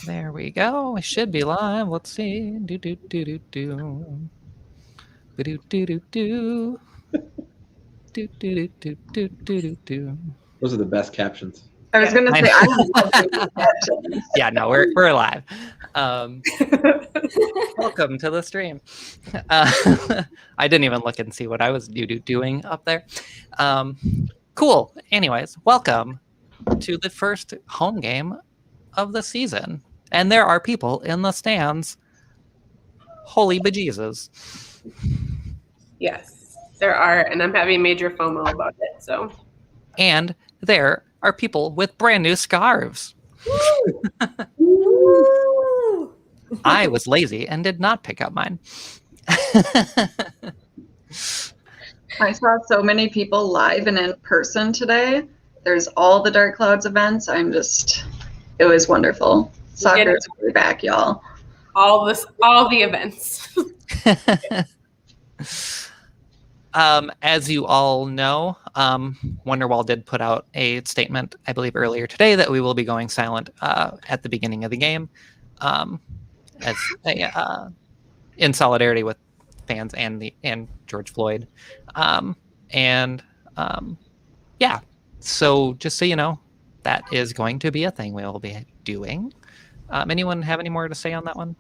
There we go. We should be live. Let's see. Do do do do do. Do do do do. Do do do do do do. Those are the best captions. I was going to say, I don't know captions. Yeah, no, we're live. Welcome to the stream. I didn't even look and see what I was doing up there. Cool. Anyways, welcome to the first home game of the season. And there are people in the stands. Holy bejesus. Yes, there are, and I'm having major FOMO about it. So, and there are people with brand new scarves. Woo! I was lazy and did not pick up mine. I saw so many people live and in person today. There's all the Dark Clouds events. It was wonderful. Soccer's back, y'all. all the events. As you all know, Wonderwall did put out a statement, I believe, earlier today that we will be going silent at the beginning of the game, in solidarity with fans and George Floyd, yeah. So just so you know, that is going to be a thing we will be doing. Anyone have any more to say on that one?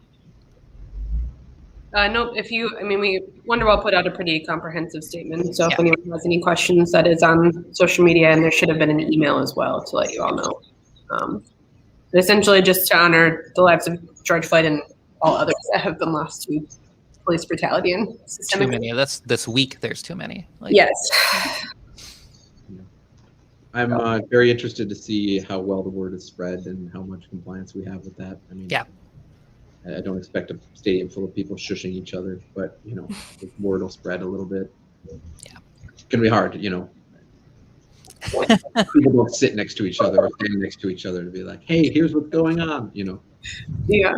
No, Wonderwall put out a pretty comprehensive statement. So if anyone has any questions, that is on social media, and there should have been an email as well to let you all know. But essentially, just to honor the lives of George Floyd and all others that have been lost to police brutality and systemic. Too many. This week. There's too many. Yes. I'm very interested to see how well the word is spread and how much compliance we have with that. I mean, yeah. I don't expect a stadium full of people shushing each other, but the word will spread a little bit. Yeah, it's gonna be hard. People don't sit next to each other or stand next to each other to be like, "Hey, here's what's going on." Yeah.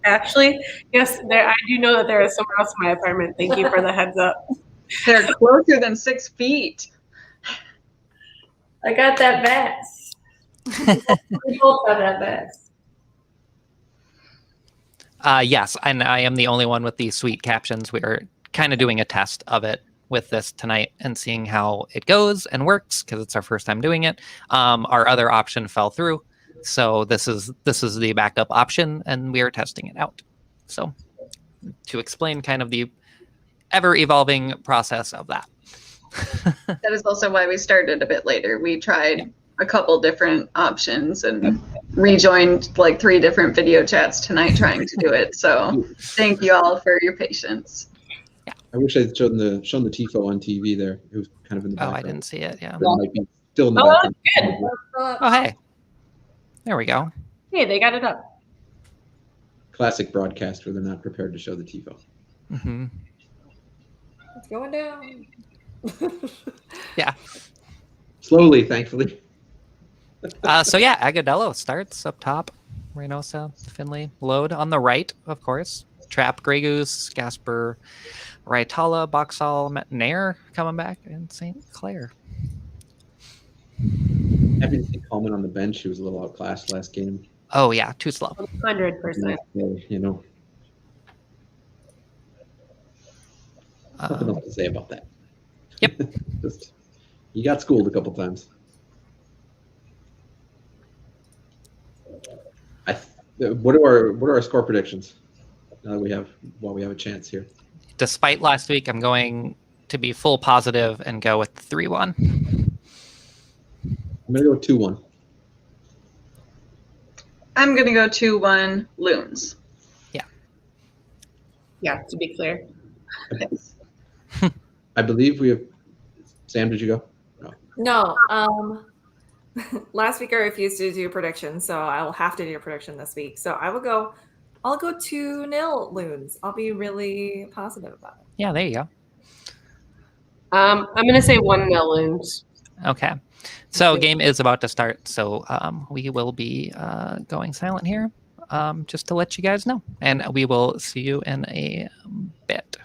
Actually, yes, I do know that there is someone else in my apartment. Thank you for the heads up. They're closer than 6 feet. I got that vest. We both got that vest. Yes, and I am the only one with these sweet captions. We are kind of doing a test of it with this tonight and seeing how it goes and works because it's our first time doing it. Our other option fell through, so this is the backup option, and we are testing it out. So, to explain kind of the ever-evolving process of that. That is also why we started a bit later. We tried a couple different options and rejoined like 3 different video chats tonight trying to do it. So thank you all for your patience. Yeah. I wish I'd shown the TIFO on TV there. It was kind of in the background. I didn't see it. Yeah. It might be still in the background. Good. Oh, hey. There we go. Hey, they got it up. Classic broadcast where they're not prepared to show the TIFO. Mm-hmm. It's going down. Yeah. Slowly, thankfully. So yeah, Agadello starts up top. Reynosa, Finley, Load on the right, of course. Trap, Grey Goose, Gasper, Raitala, Boxall, Nair coming back, and St. Clair. Happy to see Coleman on the bench. He was a little outclassed last game. Oh yeah, too slow. 100%. Nothing else to say about that. Yep. Just you got schooled a couple times. What are our score predictions? Now that we have a chance here. Despite last week, I'm going to be full positive and go with 3-1. I'm gonna go 2-1. I'm going to go 2-1 Loons. Yeah, to be clear. I believe we have. Sam, did you go? No. Last week I refused to do predictions, so I will have to do a prediction this week. So I'll go 2-0 Loons. I'll be really positive about it. Yeah, there you go. I'm gonna say 1-0 Loons. Okay. So game is about to start, so we will be going silent here just to let you guys know. And we will see you in a bit.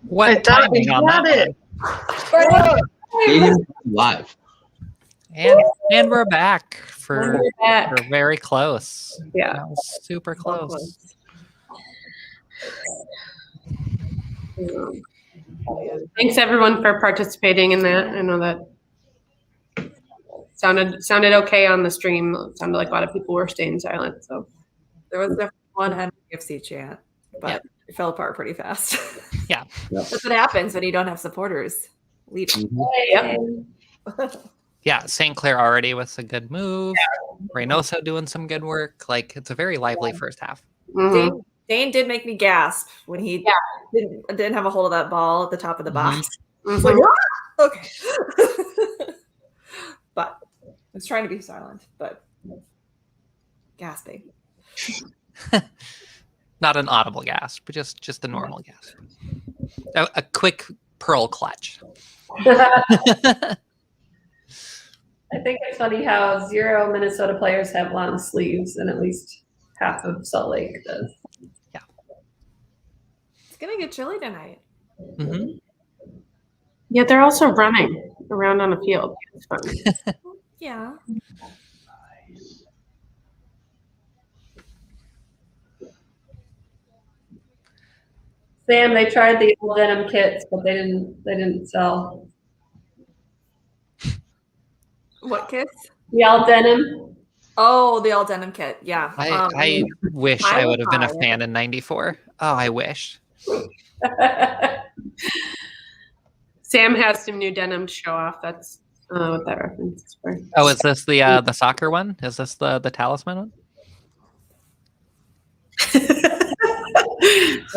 What timing on that one? Stadium live. And we're back for We're back. we're very close. Yeah. That was super close. Thanks everyone for participating in that. I know that sounded okay on the stream. It sounded like a lot of people were staying silent. So There was definitely one MNUFC chant, but it fell apart pretty fast. Yeah. That's what happens when you don't have supporters leading. Yeah, St. Clair already with a good move. Reynoso doing some good work. Like, it's a very lively first half. Mhm. Dane did make me gasp when he didn't have a hold of that ball at the top of the box. It's Mhm. like, "Ah!" Okay. But I was trying to be silent, but gasping. Not an audible gasp, but just a normal gasp. A quick pearl clutch. I think it's funny how 0 Minnesota players have long sleeves, and at least half of Salt Lake does. It's gonna get chilly tonight. Mm-hmm. Yeah, they're also running around on the field. It's fun. Yeah. Sam, they tried the old denim kits, but they didn't sell. What kids? The all denim. Oh, the all denim kit. Yeah. I wish I I would would have been a buy it. fan in '94. Oh, I wish. Sam has some new denim to show off. That's what that reference is for. Oh, is this the soccer one? Is this the talisman one?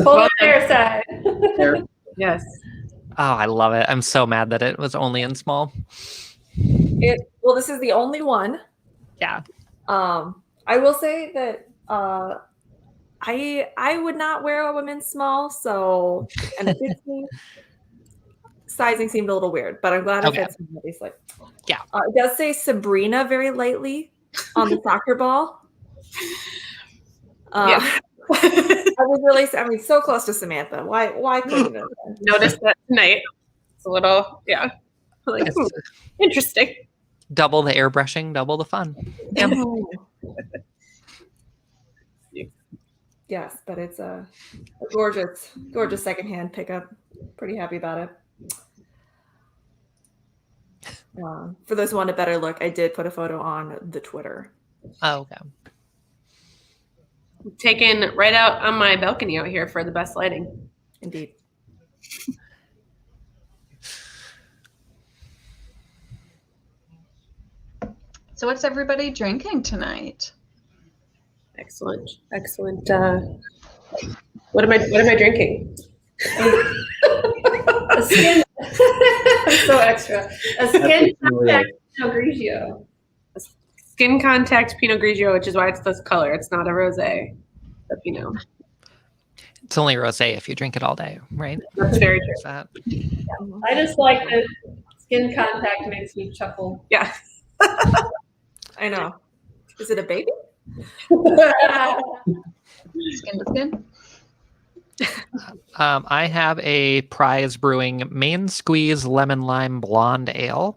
Polar bear side. Yes. Oh, I love it. I'm so mad that it was only in small. Well, this is the only one. Yeah. I will say that I would not wear a women's small, so and it fits me. Sizing seemed a little weird, but I'm glad it fits me obviously. Yeah. It does say Sabrina very lightly on the soccer ball. Yeah. I was really, so close to Samantha. Why couldn't it? Noticed that tonight. It's a little, like, It's interesting. double the airbrushing, double the fun. Yeah. Yes, but it's a gorgeous secondhand pickup. Pretty happy about it. For those who want a better look, I did put a photo on the Twitter. Oh, okay. Taken right out on my balcony out here for the best lighting. Indeed. So what's everybody drinking tonight? Excellent. What am I drinking? A skin. So extra. A skin contact Pinot Grigio. Skin contact Pinot Grigio, which is why it's this color. It's not a rosé. The Pinot. It's only rosé if you drink it all day, right? That's very true. Is that- I just like that skin contact makes me chuckle. Yeah. I know. Is it a baby? Skin to skin? I have a Prize Brewing Main Squeeze Lemon Lime Blonde Ale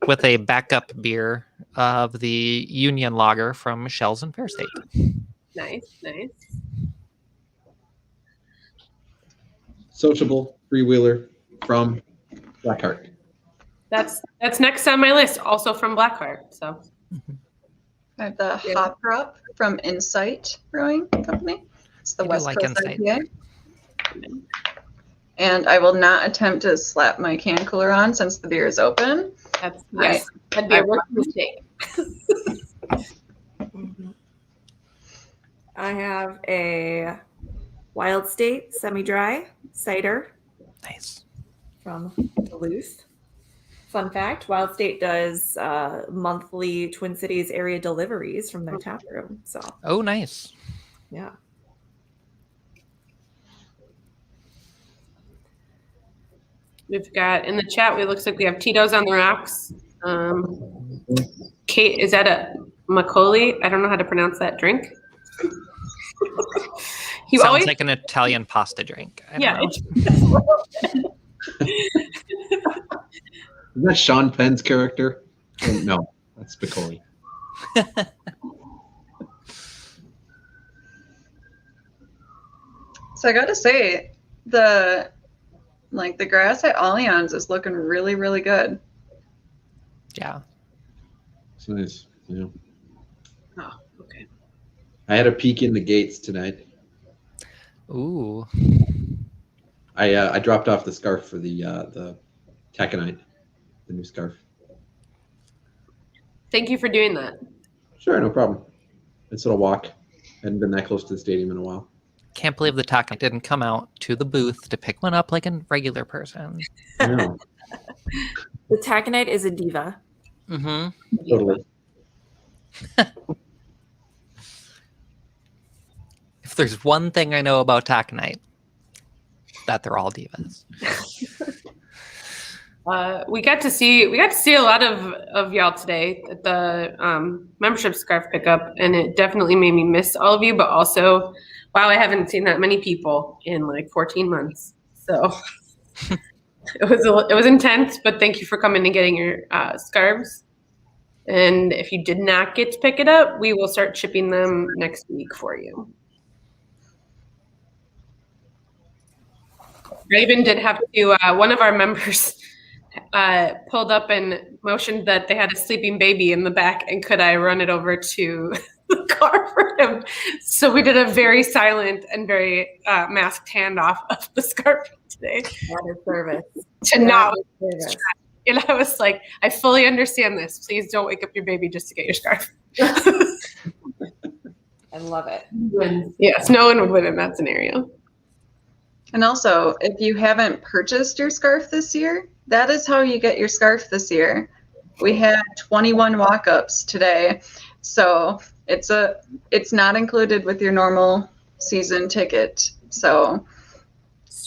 with a backup beer of the Union Lager from Shells and Fair State. Nice. Sociable freewheeler from Blackheart. That's next on my list, also from Blackheart. So I have the Hopper Up from Insight Brewing Company. It's the I do West like Coast Insight. IPA. And I will not attempt to slap my can cooler on since the beer is open. that's nice. That'd be a rookie mistake. I have a Wild State semi-dry cider Nice. from Duluth. Fun fact, Wild State does monthly Twin Cities area deliveries from their tap room. So, Oh, nice. yeah. We've got in the chat. It looks like we have Tito's on the rocks. Kate, is that a Macaulay? I don't know how to pronounce that drink. He Sounds always, like an Italian pasta drink. I don't yeah. know. Is that Sean Penn's character? No, that's Spicoli. So I gotta say, the grass at Allianz is looking really, really good. Yeah. It's nice. Yeah. Oh, okay. I had a peek in the gates tonight. Ooh. I dropped off the scarf for the taconite, the new scarf. Thank you for doing that. Sure, no problem. Nice little walk. Hadn't been that close to the stadium in a while. Can't believe the taco didn't come out to the booth to pick one up like a regular person. I know. The taconite is a diva. Mm-hmm. Totally. If there's one thing I know about taconite, that they're all divas. We got to see a lot of y'all today at the membership scarf pickup, and it definitely made me miss all of you. But also, wow, I haven't seen that many people in like 14 months. So it was intense. But thank you for coming and getting your scarves. And if you did not get to pick it up, we will start shipping them next week for you. Raven did have to. One of our members pulled up and motioned that they had a sleeping baby in the back, and could I run it over to the car for him? So we did a very silent and very masked handoff of the scarf today. That is service. To not, That is service. and I was like, I fully understand this. Please don't wake up your baby just to get your scarf. I love it. Yes, no one would win in that scenario. And also, if you haven't purchased your scarf this year, that is how you get your scarf this year. We had 21 walk-ups today, so it's not included with your normal season ticket. So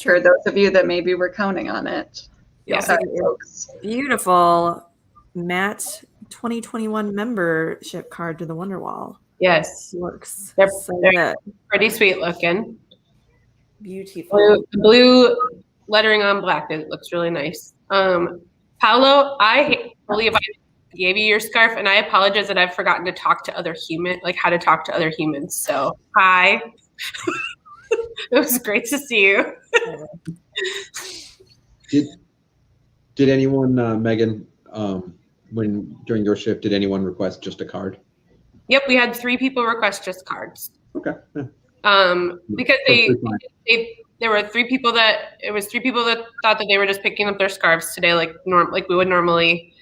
for those of you that maybe were counting on it, Yeah. sorry, folks. Beautiful Matt 2021 membership card to the Wonderwall. Yes, Looks They're- so they're- good. pretty sweet looking. Beautiful. Blue lettering on black. It looks really nice. Paolo, I believe I gave you your scarf, and I apologize that I've forgotten to talk to other how to talk to other humans. So hi. It was great to see you. Did anyone, Megan, during your shift, did anyone request just a card? Yep, we had 3 people request just cards. Okay. Yeah. Because there were 3 people that thought that they were just picking up their scarves today, like we would normally.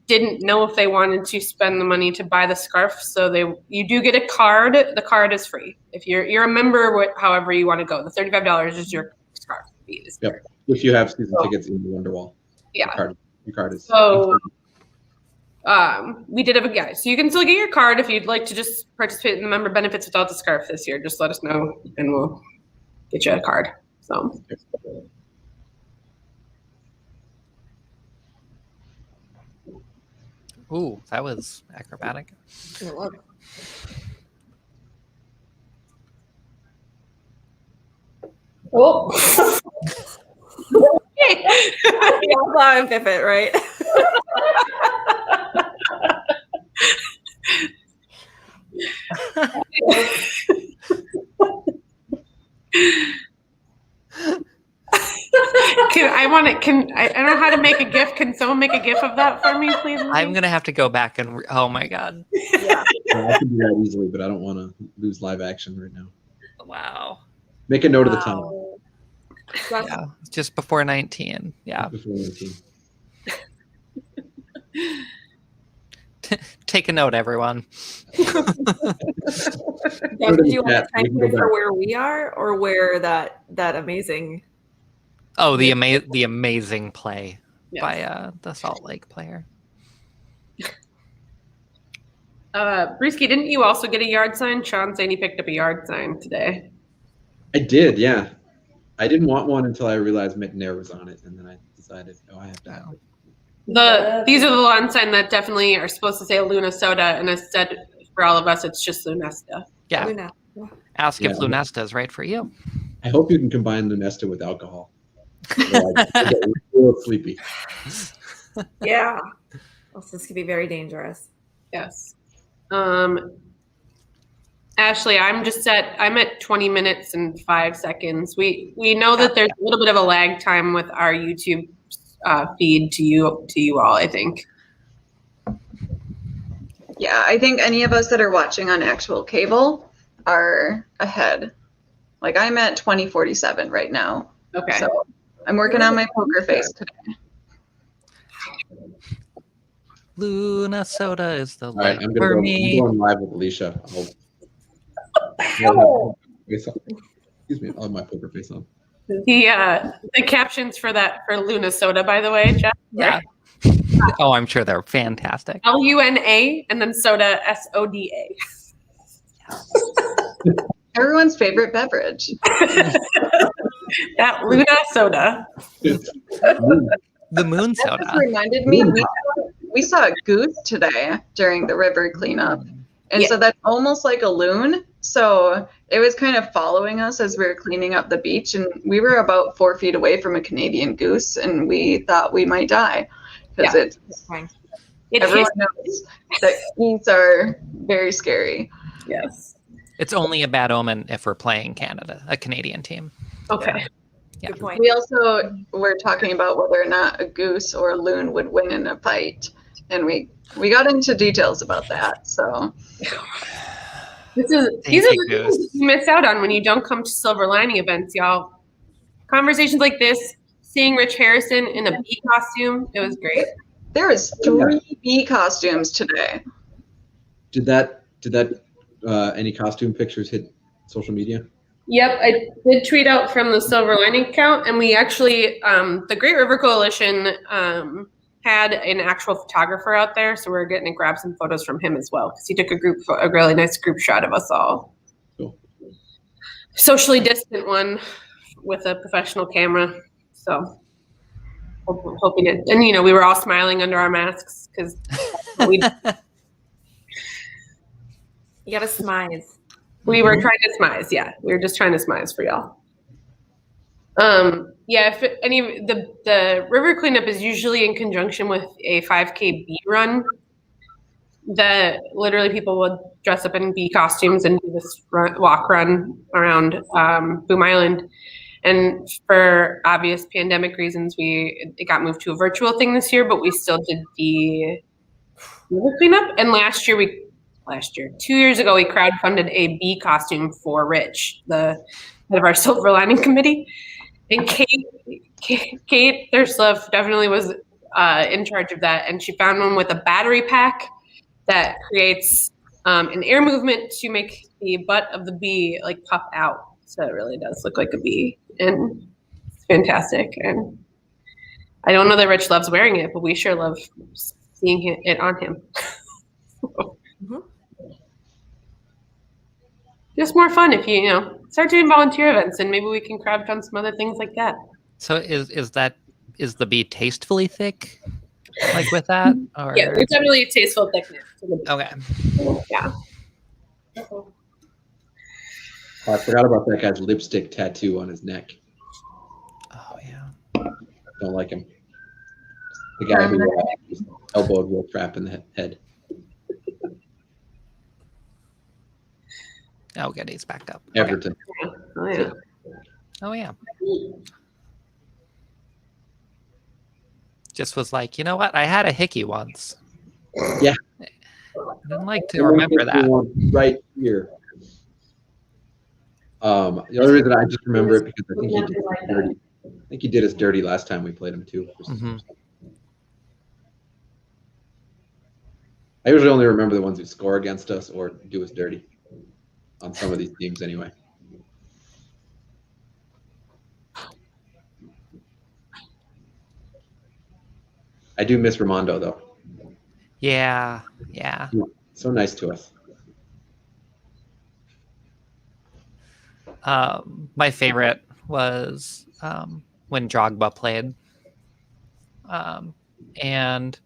Didn't know if they wanted to spend the money to buy the scarf, so you do get a card. The card is free if you're a member. However you want to go, the $35 is your scarf fee. Yep. If you have season tickets in the Wonderwall. Yeah. Your card is. So we did have a guy. So you can still get your card if you'd like to just participate in the member benefits without the scarf this year. Just let us know and we'll get you a card. So. Ooh, that was acrobatic. Oh, Yeah, and Pippet, right? I don't know how to make a GIF. Can someone make a GIF of that for me, please? I'm gonna have to go back and oh my god! Yeah. I can do that easily, but I don't want to lose live action right now. Wow. Make a note of the time. Yeah, just before 19. Yeah. Before 19. Take a note, everyone. Do you want a time frame for where we are or where that amazing? Oh, the amazing play Yes. by the Salt Lake player. Brewski, didn't you also get a yard sign? Sean saying he picked up a yard sign today. I did, yeah. I didn't want one until I realized McNair was on it, and then I decided, I have to have it. These are the lawn sign that definitely are supposed to say Luna Soda, and instead for all of us, it's just Lunesta. Yeah. Luna. Ask if Yeah. Lunesta is right for you. I hope you can combine Lunesta with alcohol. Otherwise, I get real sleepy. Yeah. This could be very dangerous. Yes. Ashley, I'm at 20 minutes and 5 seconds. We know that there's a little bit of a lag time with our YouTube feed to you all, I think. Yeah, I think any of us that are watching on actual cable are ahead. Like I'm at 2047 right now. Okay. So I'm working on my poker face today. Luna Soda is the All right, light I'm for going me. live with Alicia. Excuse me, I'll have my poker face on. The captions for Luna Soda, by the way, Jeff. Yeah. Oh, I'm sure they're fantastic. LUNA and then soda SODA. Everyone's favorite beverage. That Luna Soda. The moon That soda. just reminded me, we saw a goose today during the river cleanup. And so that's almost like a loon. So it was kind of following us as we were cleaning up the beach. And we were about 4 feet away from a Canadian goose. And we thought we might die. Because everyone knows that geese are very scary. Yes. It's only a bad omen if we're playing Canada, a Canadian team. Okay. Yeah. Good point. We also were talking about whether or not a goose or a loon would win in a fight. And we got into details about that. So these are the things you miss out on when you don't come to Silver Lining events, y'all. Conversations like this, seeing Rich Harrison in a bee costume, it was great. there was 3 bee costumes today. Did that any costume pictures hit social media? Yep, I did tweet out from the Silver Lining account, and we actually, the Great River Coalition had an actual photographer out there, so we're getting to grab some photos from him as well, because he took a really nice group shot of us all. Cool. Socially distant one with a professional camera, so hoping it, and we were all smiling under our masks, because we You gotta smize. We were trying to smize, yeah. We were just trying to smize for y'all. If the river cleanup is usually in conjunction with a 5K bee run, that literally people would dress up in bee costumes and do this walk run around Boom Island. And for obvious pandemic reasons, it got moved to a virtual thing this year, but we still did the river cleanup. And 2 years ago, we crowdfunded a bee costume for Rich, the head of our Silver Lining committee. And Kate Thursloff definitely was in charge of that. And she found one with a battery pack that creates an air movement to make the butt of the bee like puff out. So it really does look like a bee. And it's fantastic. And I don't know that Rich loves wearing it, but we sure love seeing it on him. Just more fun if you start doing volunteer events, and maybe we can crowdfund some other things like that. So is the bee tastefully thick, like with that? Or? Yeah, there's definitely a tasteful thickness. Okay. Yeah. Oh, I forgot about that guy's lipstick tattoo on his neck. Oh yeah. Don't like him. The guy who elbowed Will Trapp in the head. Oh, good. He's back up. Everton. Okay. Oh yeah. Just was like, you know what? I had a hickey once. Yeah. I didn't like to remember that. Right here. The only reason I just remember it because I think he did us dirty. I think he did us dirty last time we played him too. Mm-hmm. I usually only remember the ones who score against us or do us dirty. On some of these teams, anyway. I do miss Ramondo, though. Yeah. So nice to us. My favorite was when Drogba played, and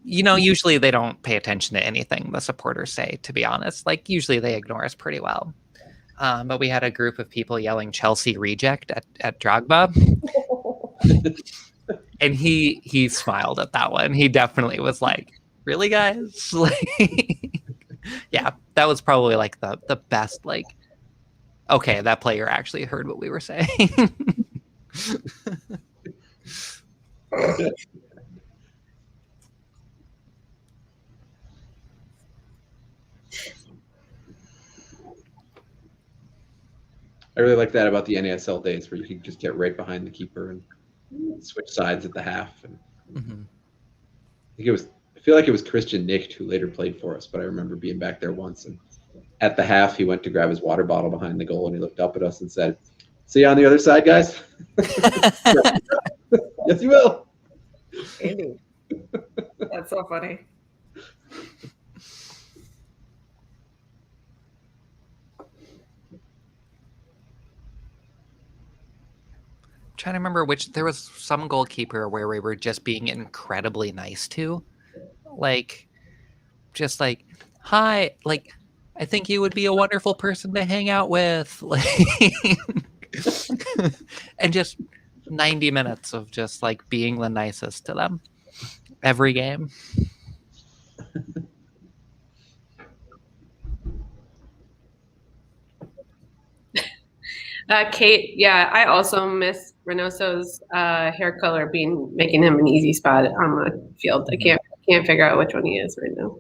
Usually they don't pay attention to anything the supporters say, to be honest. Like, usually they ignore us pretty well. But we had a group of people yelling Chelsea reject at Drogba. And he smiled at that one. He definitely was like, really, guys? Like, yeah, that was probably like the best, like, okay, that player actually heard what we were saying. I really like that about the NASL days where you could just get right behind the keeper and switch sides at the half. And I feel like it was Christian Nicht who later played for us, but I remember being back there once, and at the half he went to grab his water bottle behind the goal and he looked up at us and said, "See you on the other side, guys." Yes, you will. Indeed. That's so funny. Trying to remember there was some goalkeeper where we were just being incredibly nice to, like, just like, hi, like, I think you would be a wonderful person to hang out with, like, and just 90 minutes of just like being the nicest to them every game. Kate, yeah, I also miss Reynoso's hair color making him an easy spot on the field. I can't figure out which one he is right now.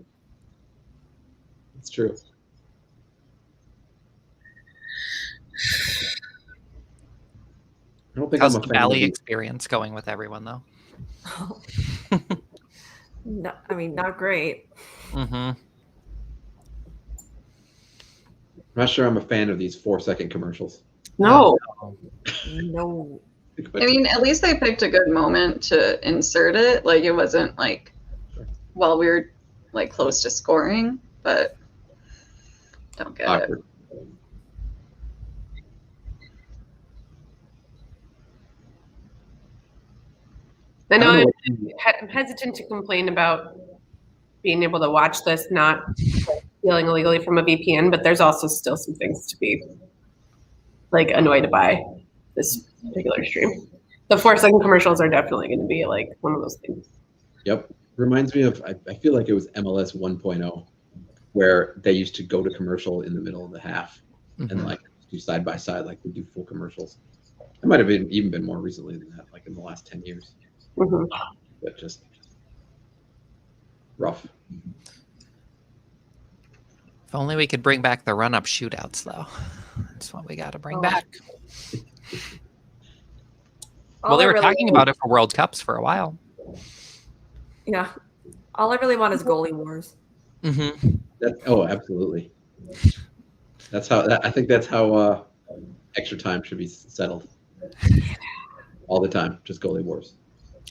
It's true. I don't think How's I'm a the fan of Bally the- experience going with everyone, though? No, I mean, not great. Mm-hmm. I'm not sure I'm a fan of these 4-second commercials. No. No. I mean, at least they picked a good moment to insert it. Like, it wasn't like while we were like close to scoring, but don't get Awkward. I know I don't I'm hesitant to complain about being able to watch this not stealing illegally from a VPN, but there's also still some things to be like annoyed by this particular stream. The 4-second commercials are definitely going to be like one of those things. Yep. Reminds me of, I feel like it was MLS 1.0, where they used to go to commercial in the middle of the half and like do side by side, like we do full commercials. It might have even been more recently than that, like in the last 10 years. Mm-hmm. But just rough. If only we could bring back the run-up shootouts, though. That's what we got to bring Oh. back. All Well, they I were really talking about it for World Cups for a while. Yeah. All I really want is goalie wars. Mm-hmm. Absolutely. I think that's how extra time should be settled. All the time, just goalie wars.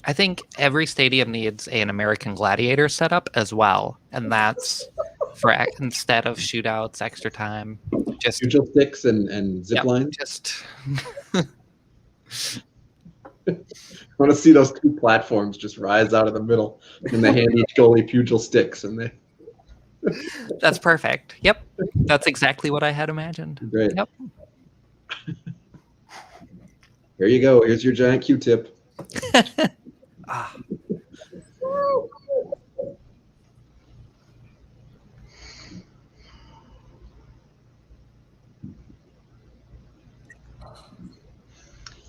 I think every stadium needs an American Gladiator setup as well, and that's for instead of shootouts, extra time, just Neutral sticks and zip lines. Just I want to see those two platforms just rise out of the middle, and they hand each goalie pugil sticks, and they. That's perfect. Yep, that's exactly what I had imagined. Great. Yep. Here you go. Here's your giant Q-tip. Ah.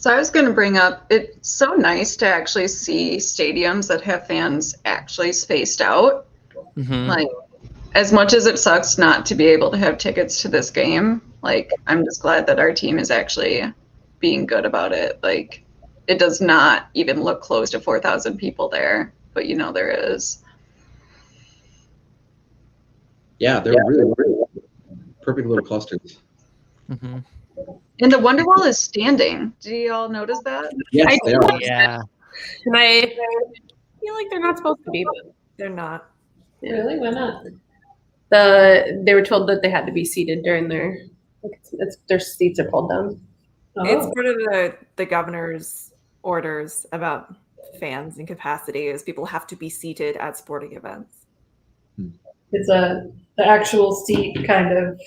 So I was going to bring up, it's so nice to actually see stadiums that have fans actually spaced out. Mhm. Like, as much as it sucks not to be able to have tickets to this game, like, I'm just glad that our team is actually being good about it. Like, it does not even look close to 4,000 people there, but you know there is. Yeah, they're really perfect little clusters. Mhm. And the Wonderwall is standing. Do you all notice that? Yes, they are. Yeah. And I feel like they're not supposed to be, but They're not. Really? Why not? they were told that they had to be seated during their seats are pulled down. It's Oh, part of the governor's orders about fans in capacity is people have to be seated at sporting events. It's the actual seat kind of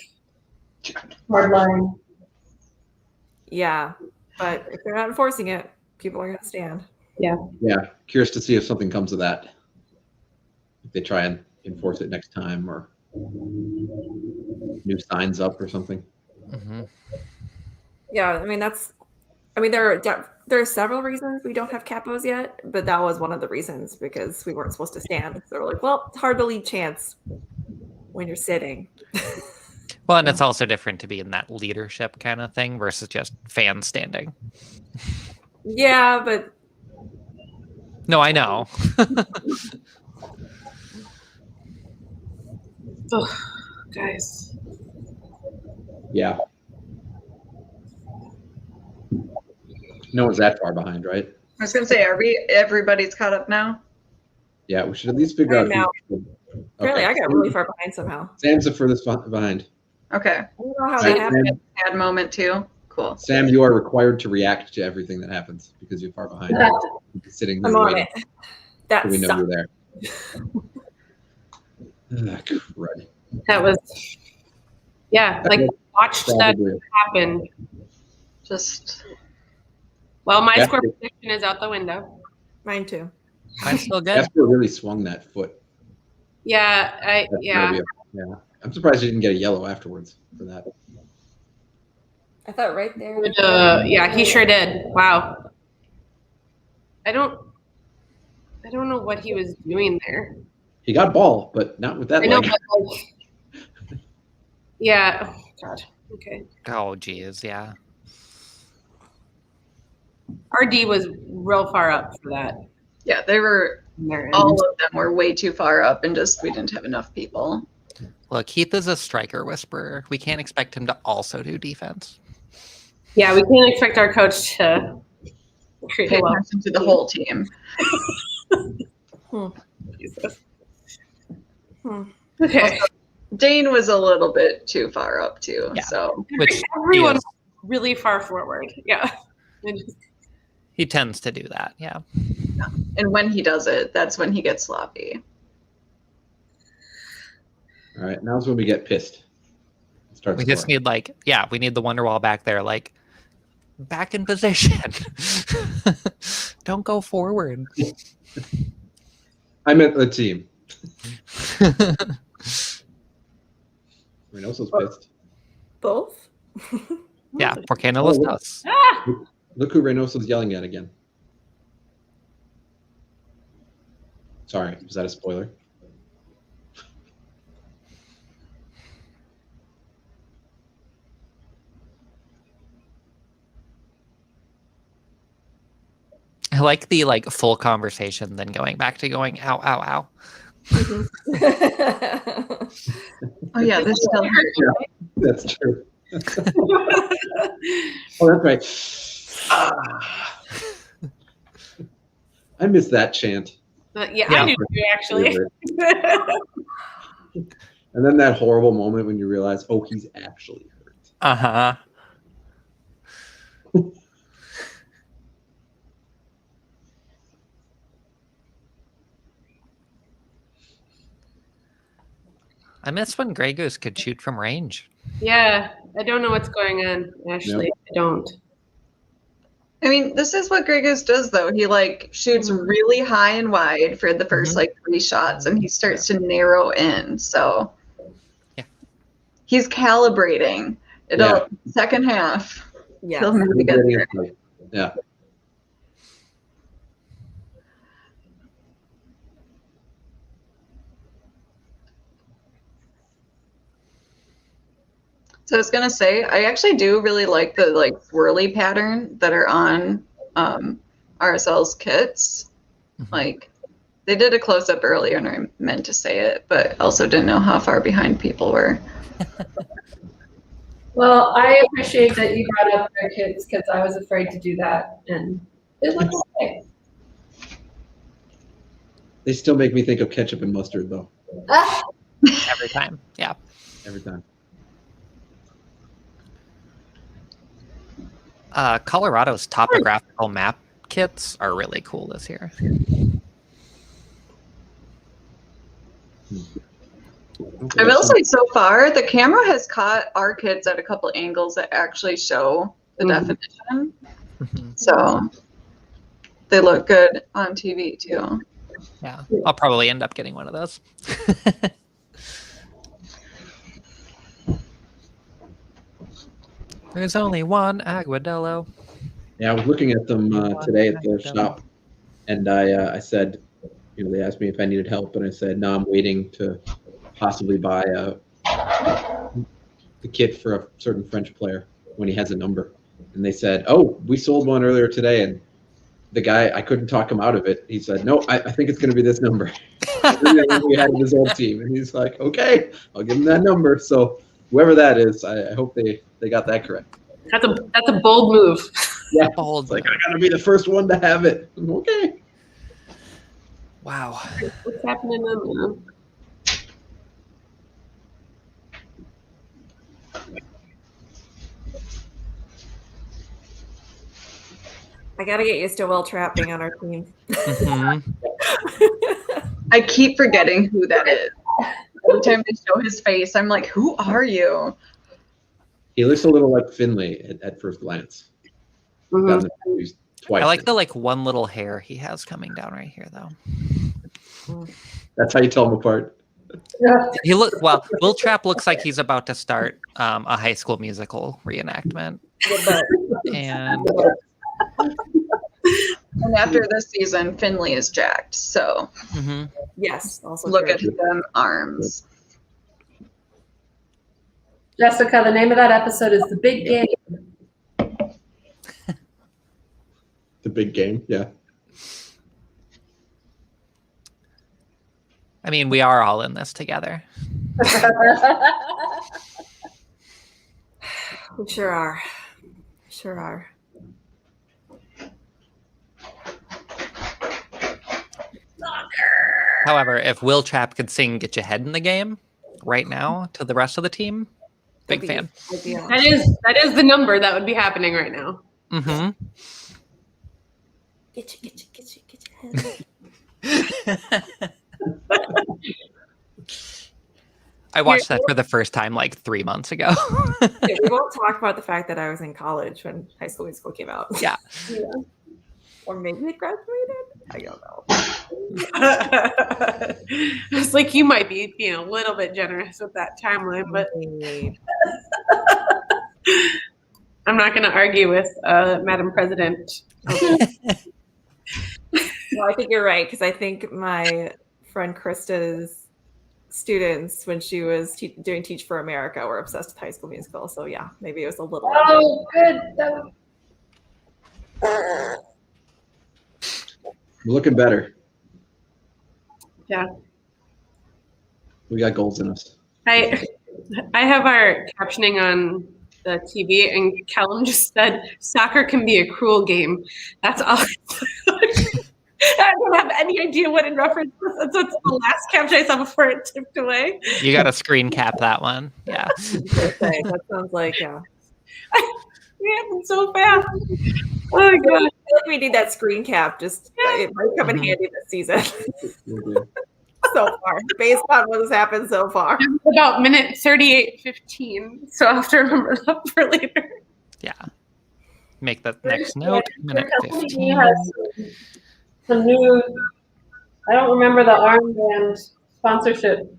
hard line. Yeah, but if they're not enforcing it, people are going to stand. Yeah, curious to see if something comes of that. If they try and enforce it next time, or new signs up or something. Mm-hmm. Yeah, I mean there are several reasons we don't have capos yet, but that was one of the reasons, because we weren't supposed to stand. So we're like, well, it's hard to lead chants when you're sitting. Well, and it's also different to be in that leadership kind of thing versus just fans standing. Yeah, but No, I know. Oh, guys. Yeah. No one's that far behind, right? I was gonna say, everybody's caught up now? Yeah, we should at least figure out. Now. Apparently, Okay. I got really far behind somehow. Sam's the furthest behind. Okay. I don't know how Right, that happened. Sam, Sad moment too. Cool. Sam, you are required to react to everything that happens because you're far behind. Sitting there I'm on waiting it. That so we know sucks. you're there. Crud. That was, yeah, like watched that Probably. happen. Just Well, my Yeah. score prediction is out the window. Mine too. I'm still good. Jasper really swung that foot. Yeah, That's gotta be yeah. I'm surprised you didn't get a yellow afterwards for that. I thought right there. Yeah, he sure did. Wow. I don't know what he was doing there. He got ball, but not with that I know, leg. but like, yeah. Oh, God. Okay. Oh, geez, yeah. RD was real far up for that. yeah, they were There. all of them were way too far up, and just we didn't have enough people. Look, Heath is a striker whisperer. We can't expect him to also do defense. Yeah, we can't expect our coach to create Pay well. attention to the whole team. Jesus. Hmm. Okay. Dane was a little bit too far up too. Yeah. So Which Everyone is- really far forward. Yeah. he tends to do that, yeah. and when he does it, that's when he gets sloppy. All right, now's when we get pissed. Start We just need we need the Wonderwall back there, like back in position. Don't go forward. I meant the team. Reynoso's pissed. Both? Yeah, porque no los dos. Ah! Look who Reynoso's yelling at again. Sorry, was that a spoiler? I like the full conversation, then going back to going ow, ow, ow. Oh yeah, this still hurt. That's true. Oh, that's right. Ah. I miss that chant. Yeah, Yeah. I knew you actually. And then that horrible moment when you realize, oh, he's actually hurt. Uh-huh. I miss when Grey Goose could shoot from range. Yeah, I don't know what's going on, Ashley. Yep. I don't. I mean, this is what Grey Goose does though. He shoots really high and wide for the first 3 shots, and he starts to narrow in. So yeah, he's calibrating. Second half. Yeah. He'll maybe get there. Yeah. So I was gonna say, I actually do really like the swirly pattern that are on RSL's kits. Mhm. They did a close up earlier, and I meant to say it, but also didn't know how far behind people were. Well, I appreciate that you brought up their kids because I was afraid to do that, and it looked okay. They still make me think of ketchup and mustard, though, Ah, Every time. Yeah. every time. Colorado's topographical map kits are really cool this year. I will say so far, the camera has caught our kids at a couple angles that actually show the definition. So they look good on TV too. Yeah, I'll probably end up getting one of those. There's only one Aguadello. Yeah, I was looking at them today at the shop, and I said, they asked me if I needed help, and I said, no, I'm waiting to possibly buy the kit for a certain French player when he has a number. And they said, oh, we sold one earlier today, and the guy, I couldn't talk him out of it. He said, no, I think it's going to be this number. We had his old team, and he's like, okay, I'll give him that number. So whoever that is, I hope they got that correct. That's a bold move. Yeah, Bold. it's like, I got to be the first one to have it. Okay. Wow. What's happening now? I gotta get used to Will Trapp being on our team. I keep forgetting who that is. Every time they show his face, I'm like, who are you? He looks a little like Finley at first glance. Mhm. Twice. I like the one little hair he has coming down right here, though. That's how you tell them apart. Will Trapp looks like he's about to start a High School Musical reenactment. And after this season, Finley is jacked. So Yes, also look true. at them arms. Jessica, the name of that episode is The Big Game. The big game, yeah. I mean, we are all in this together. We sure are. Sure are. However, if Will Trapp could sing "Get Your Head in the Game" right now to the rest of the team, big fan. Ideal. That is the number that would be happening right now. Get your head. I watched that for the first time like 3 months ago. Okay, we won't talk about the fact that I was in college when High School Musical came out. Yeah. Or maybe it graduated. I don't know. It's like you might be being a little bit generous with that timeline, but I'm not going to argue with Madam President. Well, I think you're right, because I think my friend Krista's students, when she was doing Teach for America, were obsessed with High School Musical. So yeah, maybe it was a little. Oh, good. We're looking better. Yeah. We got goals in us. I have our captioning on the TV, and Callum just said, "Soccer can be a cruel game." That's all. I don't have any idea what in reference to. That's the last caption I saw before it tipped away. You got to screen cap that one. Yeah. That sounds like, yeah. It happened so fast. Oh my god. I feel like we need that screen cap. Just it might come in handy this season. So far, based on what has happened so far. About minute 38:15, so I'll have to remember that for later. Yeah. Make that next note. Minute Your company 15. has some new, I don't remember the armband sponsorship.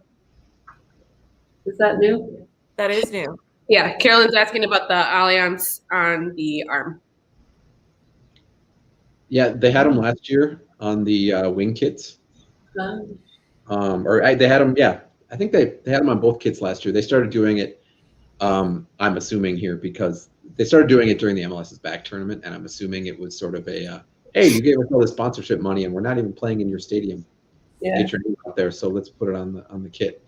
Is that new? That is new. Yeah, Carolyn's asking about the Allianz on the arm. Yeah, they had them last year on the wing kits. They had them. Yeah, I think they had them on both kits last year. They started doing it. I'm assuming here because they started doing it during the MLS's back tournament, and I'm assuming it was sort of a, hey, you gave us all this sponsorship money, and we're not even playing in your stadium. Yeah. Get your name out there, so let's put it on the kit.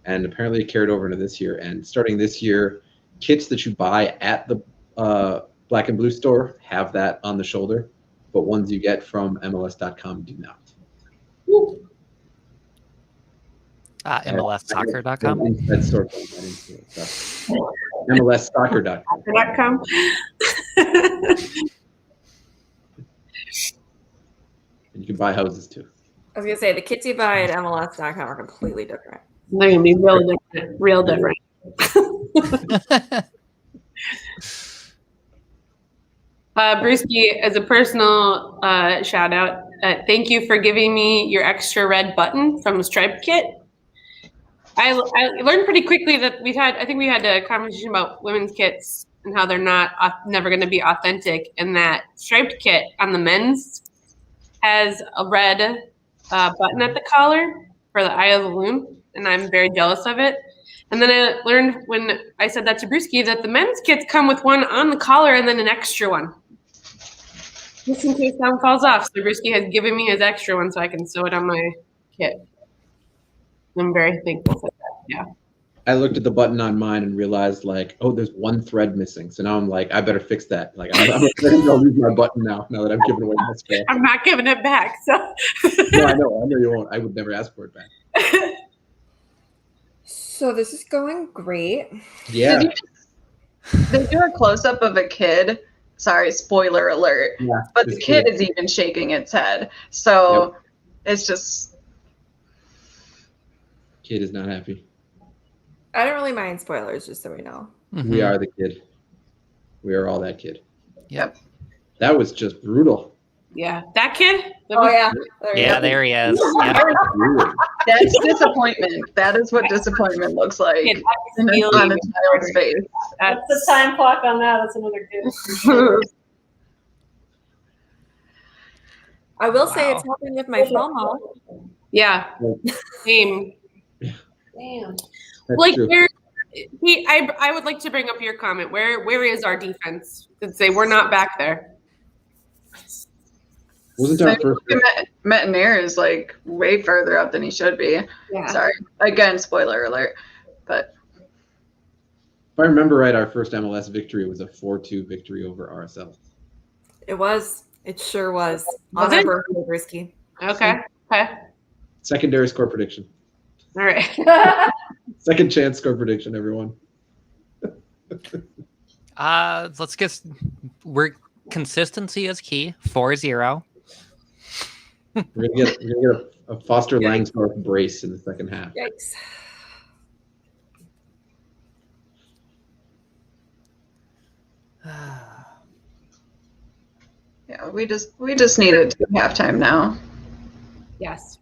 And apparently it carried over into this year. And starting this year, kits that you buy at the Black and Blue store have that on the shoulder, but ones you get from MLS.com do not. MLSsoccer.com. That's sort of MLSsoccer.com. You can buy houses too. I was gonna say the kits you buy at MLS.com are completely different. They're gonna be real different. Real different. Brewski, as a personal shout out, thank you for giving me your extra red button from the striped kit. I learned pretty quickly that we had a conversation about women's kits and how they're never going to be authentic, and that striped kit on the men's has a red button at the collar for the eye of the loon, and I'm very jealous of it. And then I learned when I said that to Brewski that the men's kits come with one on the collar and then an extra one, just in case something falls off. So Brewski has given me his extra one so I can sew it on my kit. I'm very thankful for that. Yeah. I looked at the button on mine and realized, like, oh, there's one thread missing. So now I'm like, I better fix that. Like, I'm going to lose my button now that I've given away my scroll. I'm not giving it back. So. No, I know you won't. I would never ask for it back. So this is going great. Yeah. They do a close up of a kid. Sorry, spoiler alert. Yeah, but the kid is even shaking its head. So it's just. Kid is not happy. I don't really mind spoilers, just so we know. Mm-hmm. We are the kid. We are all that kid. Yep. That was just brutal. Yeah. That kid? Oh, yeah. There he is. Yep. That's disappointment. That is what disappointment looks like on a child's face. That's the time clock on that. That's another good. I will say it's helping with my FOMO. Yeah. Same. Damn. Like I would like to bring up your comment. Where is our defense? To say we're not back there. Wasn't our first? Metanair is like way further up than he should be. Yeah. Sorry. Again, spoiler alert. But If I remember right, our first MLS victory was a 4-2 victory over RSL. It was. It sure was. Was On it? our birthday, Brisky. Okay. Secondary score prediction. All right. Second chance score prediction, everyone. Let's guess. Consistency is key. 4-0. We're gonna get a Foster Langsdorff brace in the second half. Yikes. yeah, we just need it to halftime now. Yes.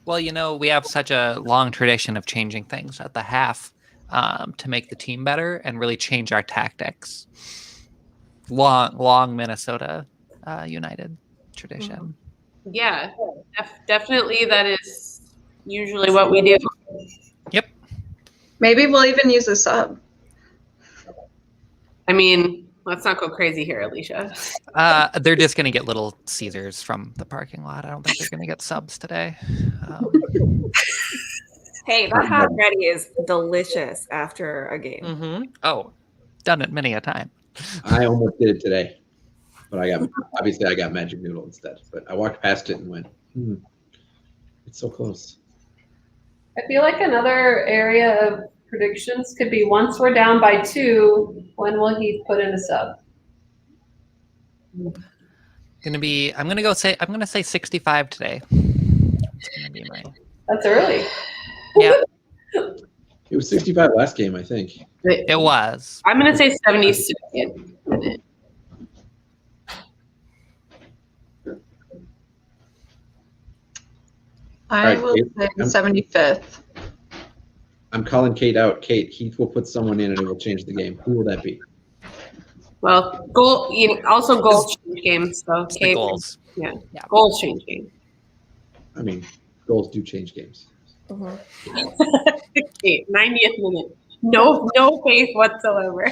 Well, we have such a long tradition of changing things at the half to make the team better and really change our tactics. Long Minnesota United tradition. Yeah. Definitely that is usually what we do. Yep. Maybe we'll even use a sub. I mean, let's not go crazy here, Alicia. They're just going to get Little Caesars from the parking lot. I don't think they're going to get subs today. Hey, that hot ready is delicious after a game. Mm-hmm. Oh, done it many a time. I almost did it today, but I got Magic Noodle instead. But I walked past it and went, it's so close. I feel like another area of predictions could be once we're down by 2, when will he put in a sub? I'm gonna say 65 today. It's gonna be my. That's early. Yeah, It was 65 last game, I think. it was. I'm going to say 76. I right, will Kate, say 75th. I'm calling Kate out. Kate, Heath will put someone in and it will change the game. Who will that be? Well, goals change games. So It's the goals. Yeah. Yeah. Goals change games. I mean, goals do change games. Okay, 90th minute. No faith whatsoever.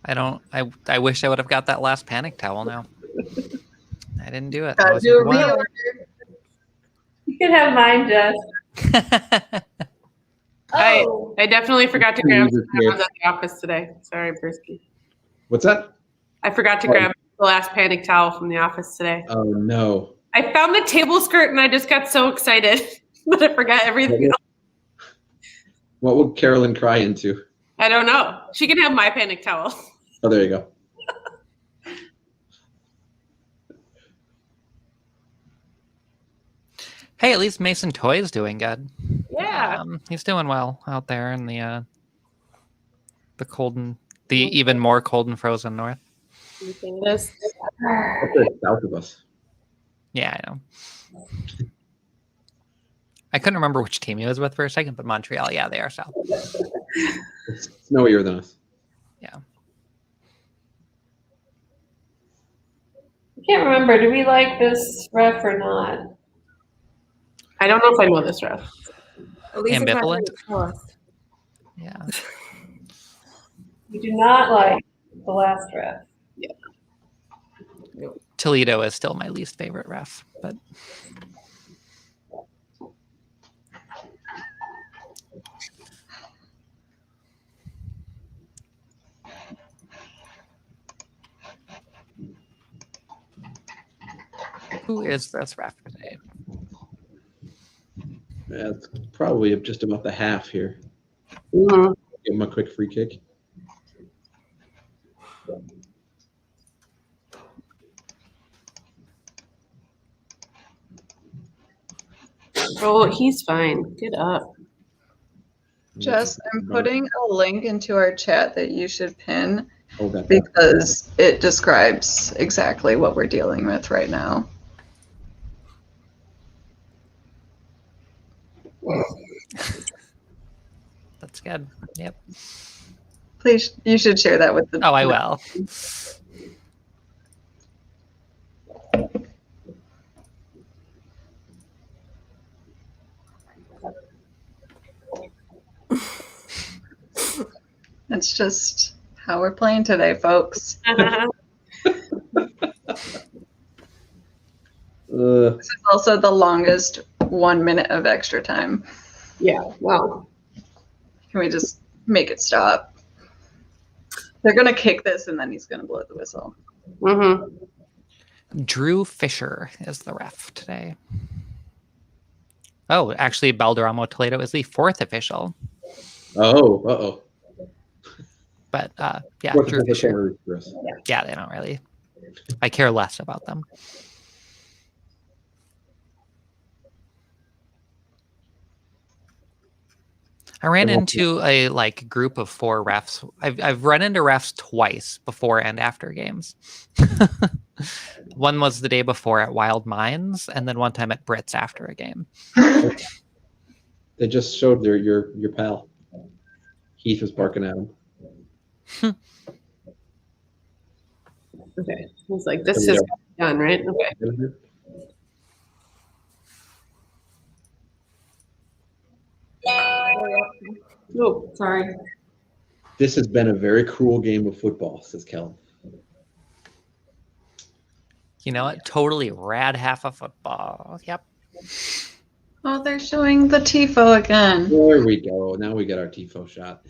I wish I would have got that last panic towel now. I didn't do it. Gotta do a reorder. You can have mine, Jess. Oh, I definitely forgot to grab some when I was at the office today. Sorry, Brisky. What's that? I forgot to grab the last panic towel from the office today. Oh, no. I found the table skirt and I just got so excited that I forgot everything else. What would Carolyn cry into? I don't know. She can have my panic towel. Oh, there you go. Hey, at least Mason Toy's doing good. Yeah. He's doing well out there in the cold and the even more cold and frozen north. You think this? Up there south of us. Yeah, I know. I couldn't remember which team he was with for a second, but Montreal, yeah, they are south. It's snowier than us. Yeah. I can't remember. Do we like this ref or not? I don't know if I know this ref. At least it's not Ambivalent? really close. Yeah. We do not like the last ref. Toledo is still my least favorite ref, but who is this ref today? Yeah, it's probably just about the half here. Mhm. Give him a quick free kick. Oh, he's fine. Get up. Jess, I'm putting a link into our chat that you should pin Oh, that. because it describes exactly what we're dealing with right now. That's good. Yep. Please, you should share that with the. Oh, I will. It's just how we're playing today, folks. This is also the longest 1 minute of extra time. Yeah. Well. Can we just make it stop? They're gonna kick this, and then he's gonna blow the whistle. Mm-hmm. Drew Fisher is the ref today. Oh, actually, Balderramo Toledo is the fourth official. Oh, uh-oh. But yeah, Fourth Drew official Fisher. for us. Yeah, they don't really. I care less about them. I ran into a group of 4 refs. I've run into refs twice before and after games. One was the day before at Wild Minds, and then one time at Brits after a game. They just showed your pal. Heath was barking at him. Okay. He's like, this is done, right? Okay. Oh, sorry. This has been a very cruel game of football, says Kellen. You know what? Totally rad half of football. Yep. Oh, they're showing the TIFO again. There we go. Now we get our TIFO shot.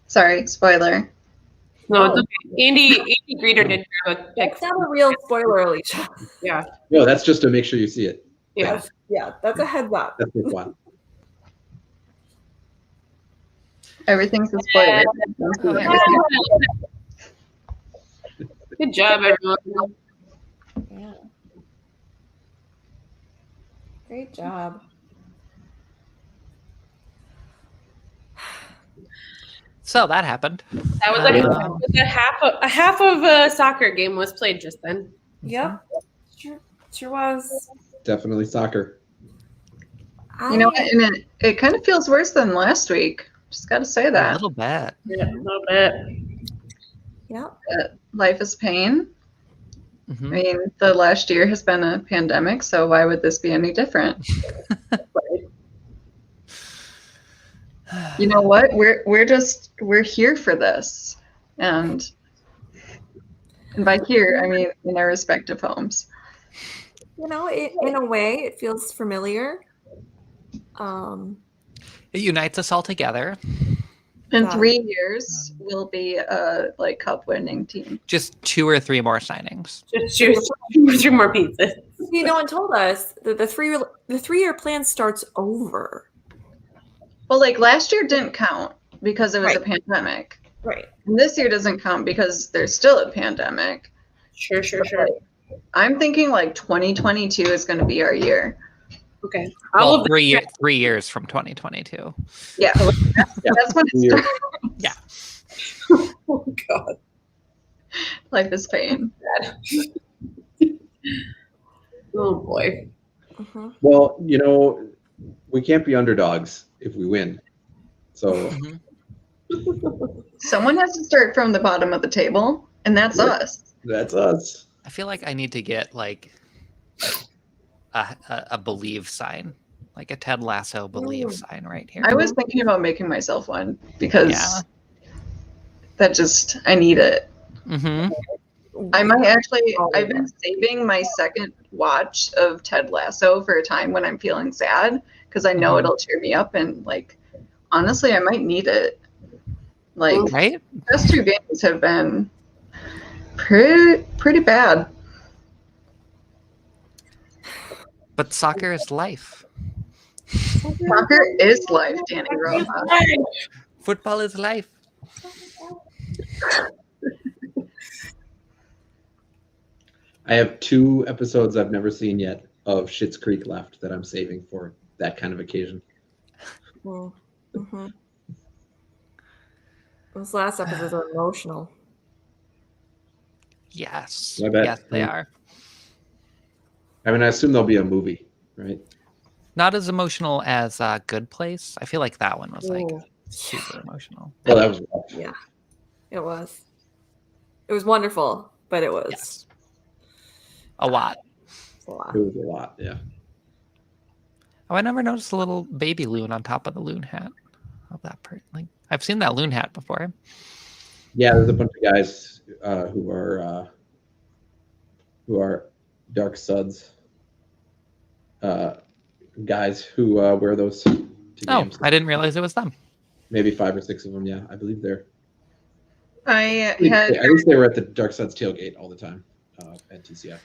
Sorry, spoiler. No, it's okay. Andy Greeter did grab a pick. That's not a real spoiler, Alicia. Yeah. No, that's just to make sure you see it. Yeah. Yeah, that's a heads up. That's the one. Everything's a spoiler. Good job, everyone. Yeah. Great job. So that happened. That was like a half of a soccer game was played just then. Yep. Sure was. Definitely soccer. You know, and it kind of feels worse than last week. Just got to say A that. little bit. Yeah, a little bit. Yep. Life is pain. Mhm. I mean, the last year has been a pandemic, so why would this be any different? You know what? We're here for this, and by here I mean in our respective homes. You know, in a way, it feels familiar. It unites us all together. In Yeah. 3 years, we'll be a cup winning team. Just 2 or 3 more signings. Just choose 2 more pizzas. No one told us that the 3-year plan starts over. Well, like last year didn't count because it was a Right. pandemic. Right. And this year doesn't count because there's still a pandemic. Sure. I'm thinking like 2022 is going to be our year. Okay. Well, 3 years from 2022. Yeah. That's when it starts. Yeah. Oh God. Life is pain. Oh boy. Mhm. Well, we can't be underdogs if we win. So Someone has to start from the bottom of the table, and that's Yeah. us. that's us. I feel like I need to get like a believe sign, like a Ted Lasso believe sign right here. I was thinking about making myself one because Yeah. I need it. Mm-hmm. I might actually, I've been saving my second watch of Ted Lasso for a time when I'm feeling sad because I know Mhm. it'll cheer me up, and like, honestly, I might need it. Like, Right? the past 2 games have been pretty bad. But soccer is life. Soccer is life, Danny Roma. Football is life. I have 2 episodes I've never seen yet of Schitt's Creek left that I'm saving for that kind of occasion. Mm-hmm. Those last episodes are emotional. Yes. I bet. Yes, they are. I mean, I assume there'll be a movie, right? Not as emotional as Good Place. I feel like that one was like Ooh. super emotional. Well, that was rough. Yeah, it was. It was wonderful, but it was Yes. A lot. a lot. It was a lot, yeah. Oh, I never noticed a little baby loon on top of the loon hat of that part. Like I've seen that loon hat before. Yeah, there's a bunch of guys who are dark suds. Guys who wear those to Oh, games. I didn't realize it was them. Maybe 5 or 6 of them. Yeah, I believe they're. I At had least they were at the Dark Suds tailgate all the time at TCF.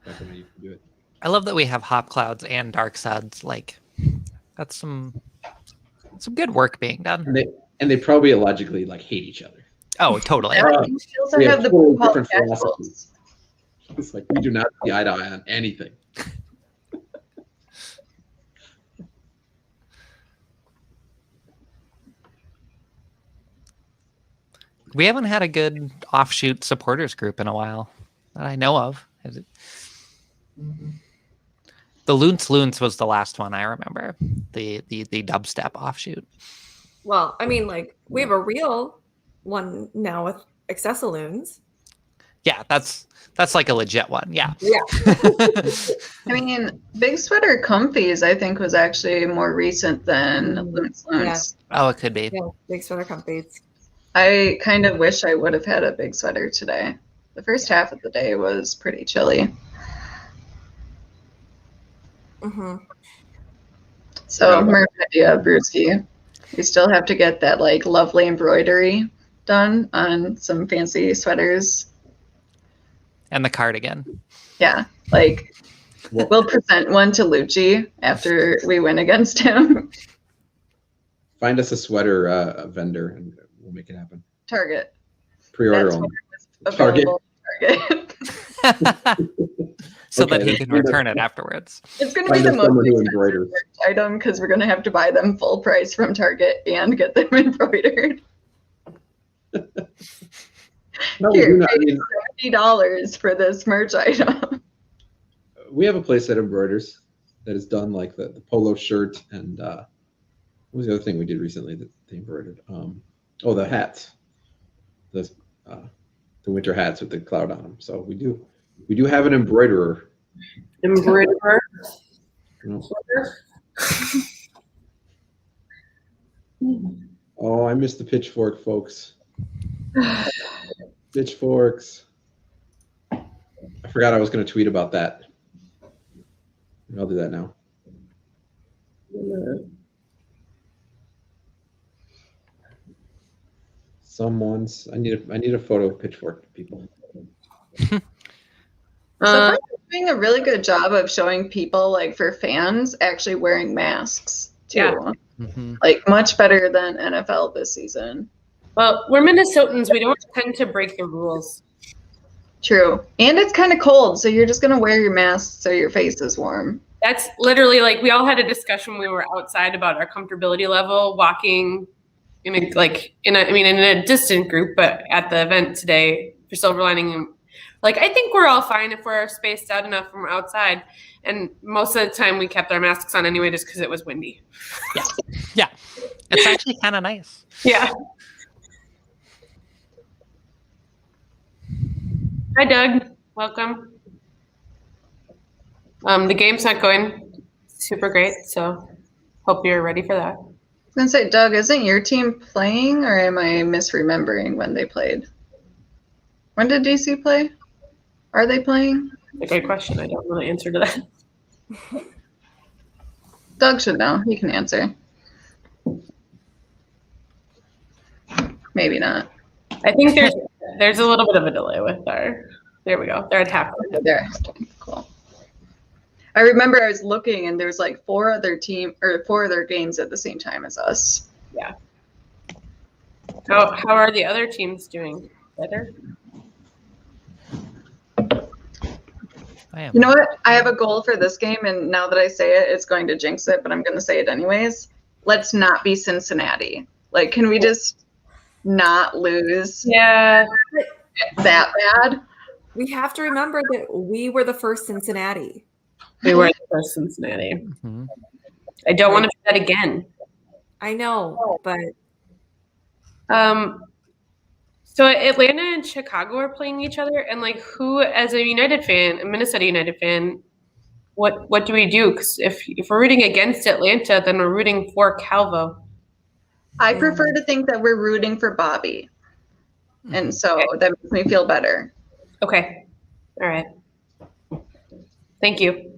Back when I used to do it. I love that we have hop clouds and dark suds. Like that's some good work being done. And they probably illogically like hate each other. Oh, totally. we also We have have the totally Paul different Casuals. philosophies. It's like we do not see eye to eye on anything. We haven't had a good offshoot supporters group in a while that I know of. The Loons was the last one I remember. The dubstep offshoot. Well, I mean, like we have a real one now with Accessaloons. Yeah, that's like a legit one. Yeah. Yeah. I mean, Big Sweater Comfies, I think, was actually more recent than Loons. Yeah. Oh, it could be. Yeah, big sweater comfies. I kind of wish I would have had a big sweater today. The first half of the day was pretty chilly. Mm-hmm. So, Merc idea, Brewski. We still have to get that like lovely embroidery done on some fancy sweaters. And the cardigan. Yeah, like we'll present one to Lucci after we win against him. Find us a sweater vendor and we'll make it happen. Target. Pre-order That's only. Available Target. So Okay, that he then can find return us- it afterwards. It's going to be Find the us most someone who expensive embroiders. merch item because we're going to have to buy them full price from Target and get them embroidered. No, we Here, do not. I mean, $70 for this merch item. we have a place that embroiders that has done like the polo shirt and what was the other thing we did recently that they embroidered? The hats, the winter hats with the cloud on them. So we do have an embroiderer. Embroiderer. Oh, I missed the pitchfork, folks. Pitchforks. I forgot I was going to tweet about that. I'll do that now. I need a photo of pitchfork, people. So doing a really good job of showing people, like for fans, actually wearing masks. too. Yeah. Like much better than NFL this season. Well, we're Minnesotans. We don't tend to break the rules. True. And it's kind of cold, so you're just going to wear your mask so your face is warm. That's literally like we all had a discussion when we were outside about our comfortability level walking in a distant group, but at the event today for Silver Lining, like I think we're all fine if we're spaced out enough from outside. And most of the time we kept our masks on anyway just because it was windy. Yeah. It's actually kind of nice. Yeah. Hi, Doug. Welcome. The game's not going super great, so hope you're ready for that. I was going to say, Doug, isn't your team playing, or am I misremembering when they played? When did DC play? Are they playing? A great question. I don't know the answer to that. Doug should know. He can answer. Maybe not. I think there's a little bit of a delay with our. There we go. They're at half. There. Cool. I remember I was looking and there was like four other games at the same time as us. Yeah. How are the other teams doing? Better? You know what? I have a goal for this game, and now that I say it, it's going to jinx it, but I'm going to say it anyways. Let's not be Cincinnati. Like, can we just not lose? Yeah. That bad? We have to remember that we were the first Cincinnati. We were the first Cincinnati. Mm-hmm. I don't want to do that again. I know, but so Atlanta and Chicago are playing each other, and like, who, as a United fan, a Minnesota United fan, what do we do? Because if we're rooting against Atlanta, then we're rooting for Calvo. I prefer to think that we're rooting for Bobby, and so that makes me feel better. Okay, all right. Thank you.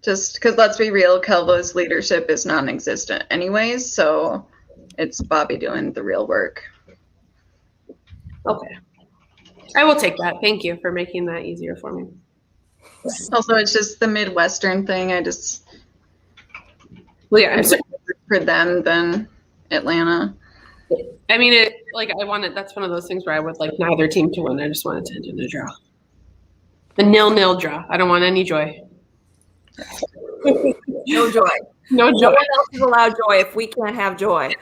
Just because, let's be real, Calvo's leadership is non-existent anyways, so it's Bobby doing the real work. Okay. I will take that. Thank you for making that easier for me. Also, it's just the Midwestern thing. Well, yeah, I'm sorry. For them than Atlanta. I mean, that's one of those things where I would like neither team to win. I just want it to end in a draw. A 0-0 draw. I don't want any joy. no joy. No joy. No one else is allowed joy if we can't have joy.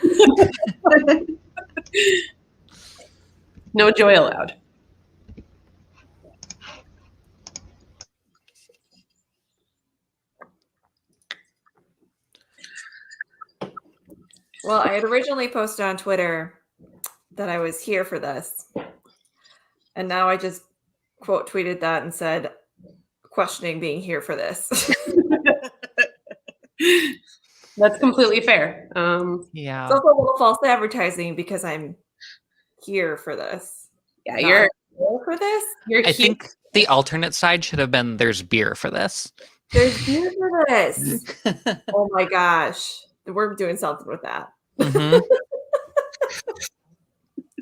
No joy allowed. Well, I had originally posted on Twitter that I was here for this. And now I just quote tweeted that and said, questioning being here for this. That's completely fair. Yeah. It's also a little false advertising because I'm here for this. Yeah, Not you're here for this. I think the alternate side should have been there's beer for this. There's beer for this. Oh my gosh. We're doing something with that. Mm-hmm.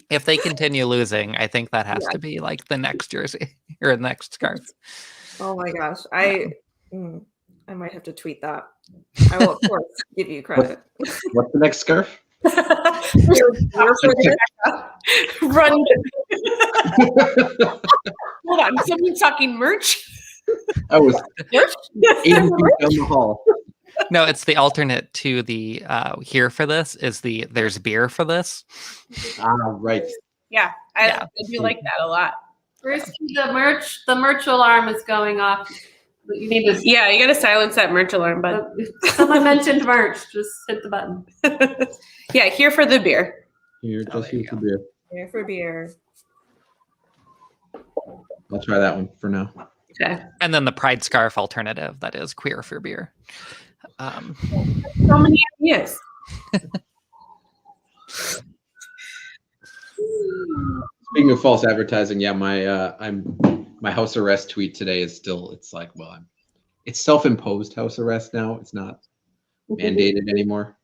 If they continue losing, I think that has to be like the next jersey or the next scarf. Oh my gosh. I might have to tweet that. I will, of course, give you credit. What's the next scarf? Run. Hold on. Someone's talking merch? I was 80 feet down the hall. No, it's the alternate to the here for this is the there's beer for this. Right. Yeah, I do like that a lot. First, the merch alarm is going off. You need to. Yeah, you got to silence that merch alarm, bud. If someone mentioned merch, just hit the button. Yeah, here for the beer. Here for beer. Here for beer. I'll try that one for now. Okay. And then the pride scarf alternative that is queer for beer. So many ideas. Speaking of false advertising, yeah, my house arrest tweet today is still. It's like, well, it's self-imposed house arrest now. It's not mandated anymore.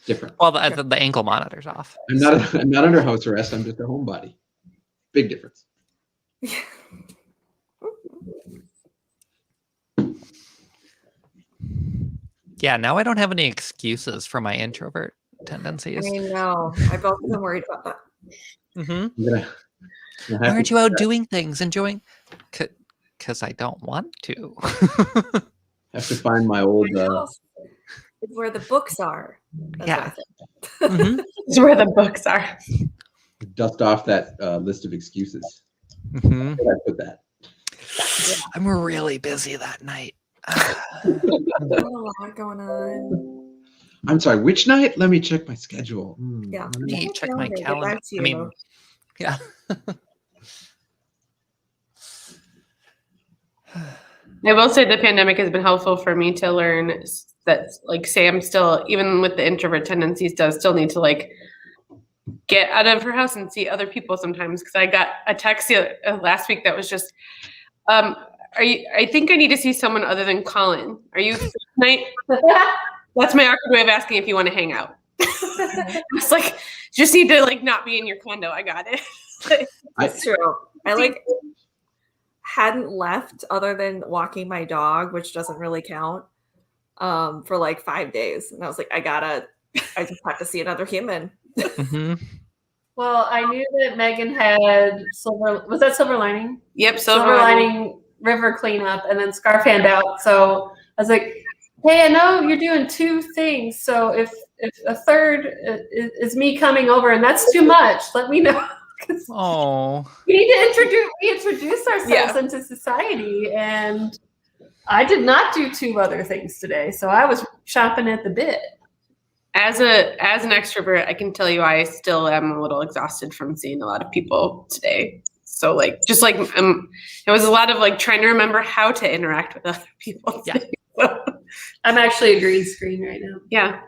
Different. Well, the ankle monitor's off. I'm not under house arrest. I'm just a homebody. Big difference. Yeah, now I don't have any excuses for my introvert tendencies. I know. I've also been worried about that. Mm-hmm. I'm gonna Why aren't you out doing things, enjoying? Because I don't want to. have to find my old. My house is where the books are. That's Yeah. what I think. Mm-hmm. This is where the books are. Dust off that list of excuses. Mm-hmm. Where did I put that? I'm really busy that night. There's a lot going on. I'm sorry, which night? Let me check my schedule. Yeah. Let me check my Get calendar. back to I you. mean, yeah. I will say the pandemic has been helpful for me to learn that, like, Sam still, even with the introvert tendencies, does still need to like get out of her house and see other people sometimes. Because I got a text last week that was just, "Are you? I think I need to see someone other than Colin. Are you free tonight?" That's my awkward way of asking if you want to hang out. It's like, just need to like not be in your condo. I got it. That's true. I like hadn't left other than walking my dog, which doesn't really count, for like 5 days. And I was like, I just have to see another human. Mm-hmm. Well, I knew that Megan had was that Silver Lining? Yep. Silver Lining river cleanup and then scarf handout. So I was like, hey, I know you're doing 2 things. So if a third is me coming over and that's too much, let me know. Oh. We need to reintroduce ourselves Yeah. into society. And I did not do 2 other things today. So I was chomping at the bit. As an extrovert, I can tell you I still am a little exhausted from seeing a lot of people today. So like, just like it was a lot of like trying to remember how to interact with other people. Yeah. So, I'm actually a green screen right now. yeah.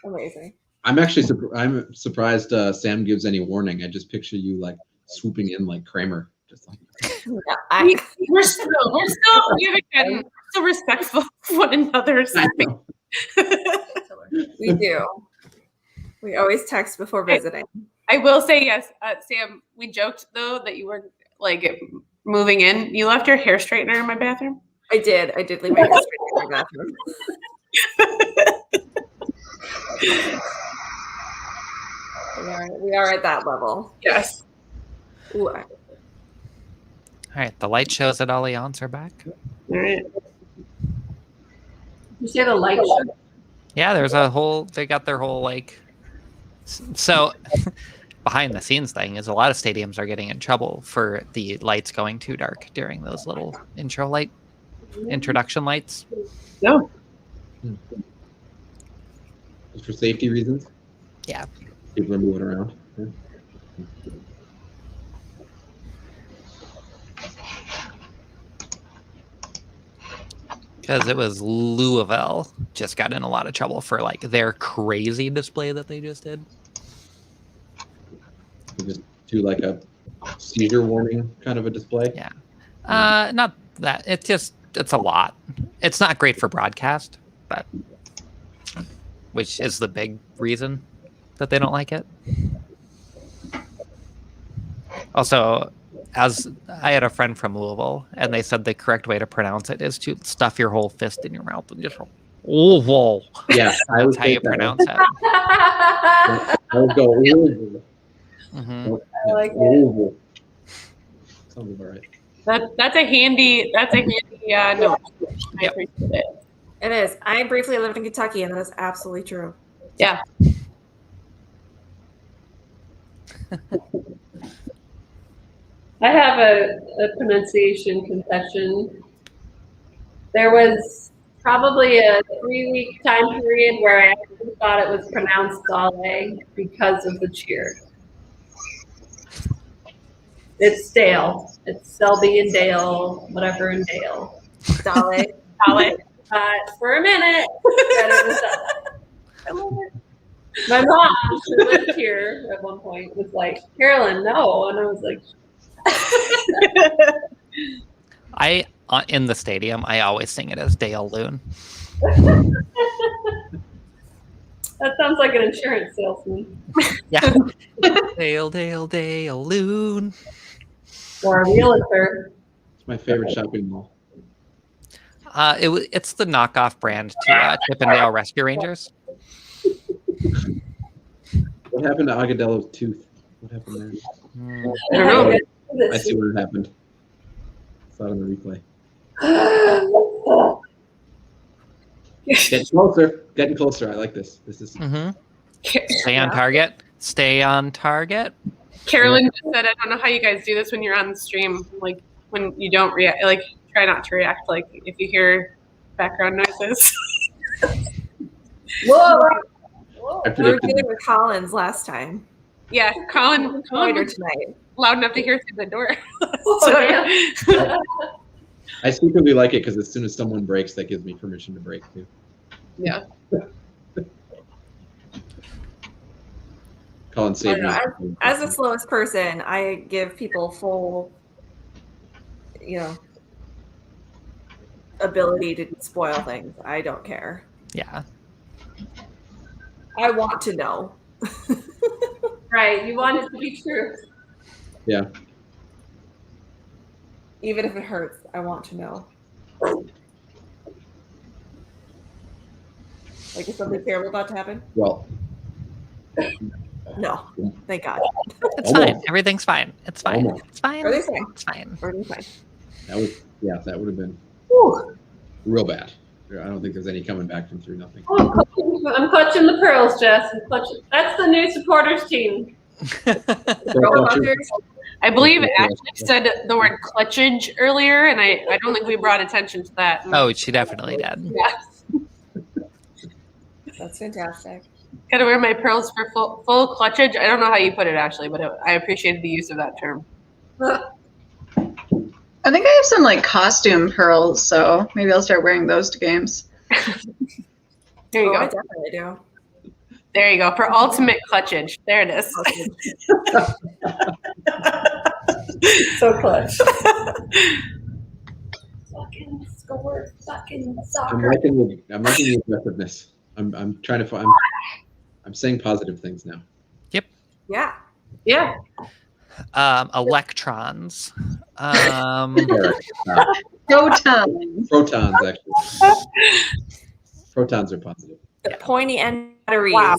Amazing. I'm actually I'm surprised Sam gives any warning. I just picture you like swooping in like Kramer, just like. Yeah, We're still we haven't gotten so respectful of one another. I know. we do. We always text before visiting. I will say yes, Sam. We joked though that you were like moving in. You left your hair straightener in my bathroom. I did leave my hair straight in my bathroom. We are at that level. Yes. Ooh, All right, the light shows at Allianz are back. All right. You say the light show? Yeah, they got their whole like, so behind the scenes thing is a lot of stadiums are getting in trouble for the lights going too dark during those little introduction lights. No. Just for safety reasons. Yeah. People are moving around. Yeah. Because it was Louisville just got in a lot of trouble for like their crazy display that they just did. You just do like a seizure warning kind of a display. Yeah. Not that. It's a lot. It's not great for broadcast, but which is the big reason that they don't like it. Also, as I had a friend from Louisville, and they said the correct way to pronounce it is to stuff your whole fist in your mouth and just Louisville. Yeah, I would That's how you pronounce it. I would go Louisville. Mm-hmm. I like it. Louisville. Sounds about right. That's a handy note. I appreciate it. it is. I briefly lived in Kentucky, and that is absolutely true. Yeah. I have a pronunciation confession. There was probably a 3-week time period where I actually thought it was pronounced Dale because of the cheer. It's Dale. It's Selby and Dale, whatever and Dale. Dale. Dale. For a minute, that it was Dale. I love it. My mom, who lived here at one point, was like, Carolyn, no. And I was like, I in the stadium, I always sing it as Dale Loon. that sounds like an insurance salesman. Yeah. Dale Loon. or a realtor. It's my favorite shopping mall. It's the knockoff brand to Chippendale Rescue Rangers. What happened to Agadello's tooth? What happened there? I don't know. I see what happened. Saw it on the replay. Getting closer. Getting closer. I like this. This is Stay on target. Stay on target. Carolyn just said, I don't know how you guys do this when you're on the stream. Like, when you don't react, like, try not to react. Like, if you hear background noises. Whoa! I We were predicted dealing with Collins last time. Yeah, Colin Later was tonight. loud enough to hear through the door. I secretly like it because as soon as someone breaks, that gives me permission to break too. Yeah. Colin saved me. As the slowest person, I give people full, ability to spoil things. I don't care. Yeah. I want to know. Right, you want it to be true. Yeah. Even if it hurts, I want to know. Like, is something terrible about to happen? Well, No. Thank God. It's fine. Everything's fine. It's fine. Almost. It's fine. Everything's fine. It's fine. Everything's fine. that would have been real bad. I don't think there's any coming back from 3-0. Oh, I'm clutching the pearls, Jess. That's the new supporters team. I believe Ashley said the word clutchage earlier, and I don't think we brought attention to that. Oh, she definitely did. Yeah. That's fantastic. Gotta wear my pearls for full clutchage. I don't know how you put it, Ashley, but I appreciated the use of that term. I think I have some like costume pearls, so maybe I'll start wearing those to games. There you I go. definitely do. There you go. For ultimate clutchage. There it is. So clutch. Fucking score, fucking I'm soccer. liking the aggressiveness. I'm trying to find. I'm saying positive things now. Yeah. Yeah. Electrons. Protons. Protons, actually. Protons are positive. The pointy end batteries. Wow.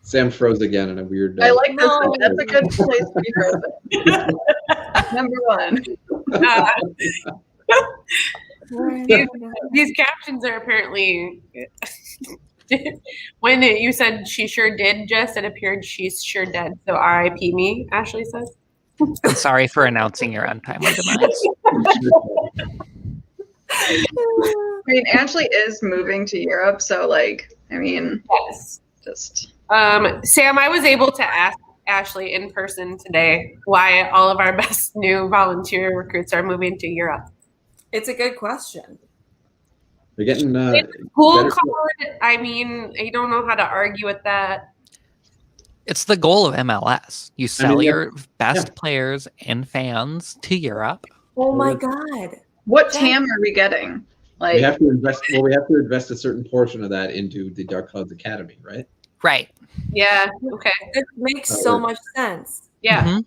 Sam froze again in a weird. I like this. No. That's a good place to be frozen. Number one. These captions are apparently when you said she sure did, Jess, it appeared she's sure dead. So R.I.P. me, Ashley says. I'm sorry for announcing your untimely demise. I mean, Ashley is moving to Europe, so Yes. just. Sam, I was able to ask Ashley in person today why all of our best new volunteer recruits are moving to Europe. It's a good question. They're getting Cool better- card. I mean, I don't know how to argue with that. It's the goal of MLS. You sell yeah. your best players and fans to Europe. Oh my God. What TAM are we getting? We Like, have to invest. Well, we have to invest a certain portion of that into the Dark Clouds Academy, right? Right. Yeah. Okay. It makes so much sense Yeah. Mhm.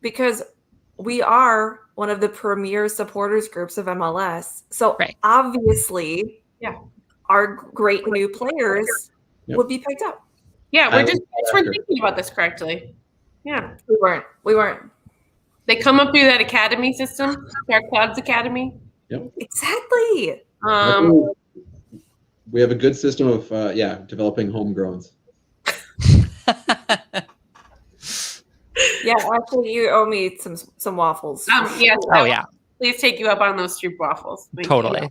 because we are one of the premier supporters groups of MLS. So Right. obviously, Yeah. our great new players Yep. would be picked up. Yeah. I We're just was we're after. thinking about this correctly. Yeah. We weren't. They come up through that academy system, Dark Clouds Academy. Exactly. We have a good system of developing homegrowns. Yeah, actually, you owe me some waffles. Yes. Oh yeah, Please take you up on those stroop waffles. Thank you. totally.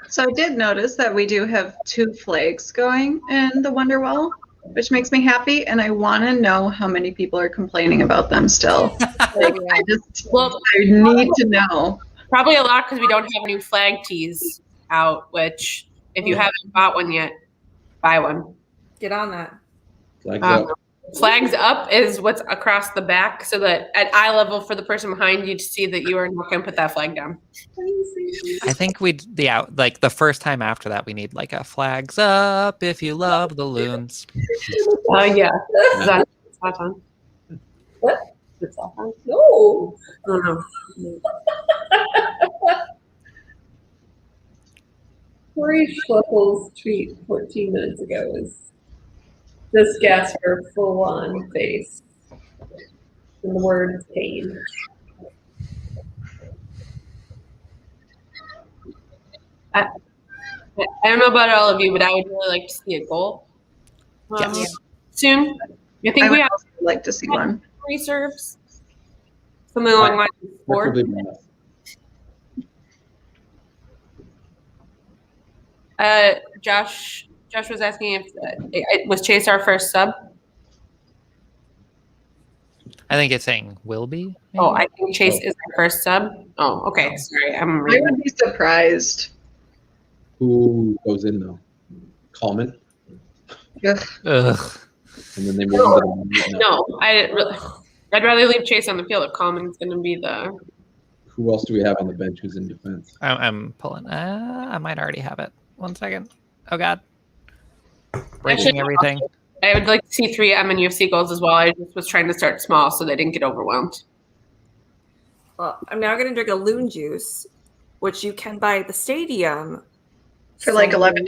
so I did notice that we do have 2 flags going in the Wonderwall, which makes me happy, and I want to know how many people are complaining about them still. Like, I need to know. Probably a lot because we don't have new flag tees out. Which, if you haven't bought one yet, buy one. Get on that. Flags Um, up. Flags up is what's across the back, so that at eye level for the person behind you to see that you are not going to put that flag down. I think like the first time after that, we need like a flags up if you love the loons. Yeah. Is that on? What? It's off on? No. Oh, no. Corey Schluppel's tweet 14 minutes ago was this gas for full on face. And the word pain. I don't know about all of you, but I would really like to see a goal. Yes. Soon. I I think would we have also like to see one. reserves. Something along the lines of 4. Preferably less. Josh was asking if was Chase our first sub. I think it's saying will be. Maybe? Oh, I think Chase is our first sub. Oh, okay. Sorry, I'm I reading. would be surprised. Who goes in though? Coleman, Ugh. Ugh. and then they move into the No, I'd rather leave Chase on the field if Coleman's going to be the. Who else do we have on the bench who's in defense? I'm pulling. I might already have it. 1 second. Oh God. Breaking everything. I would like to see 3 MNUFC goals as well. I just was trying to start small so they didn't get overwhelmed. Well, I'm now going to drink a loon juice, which you can buy at the stadium For like So $11.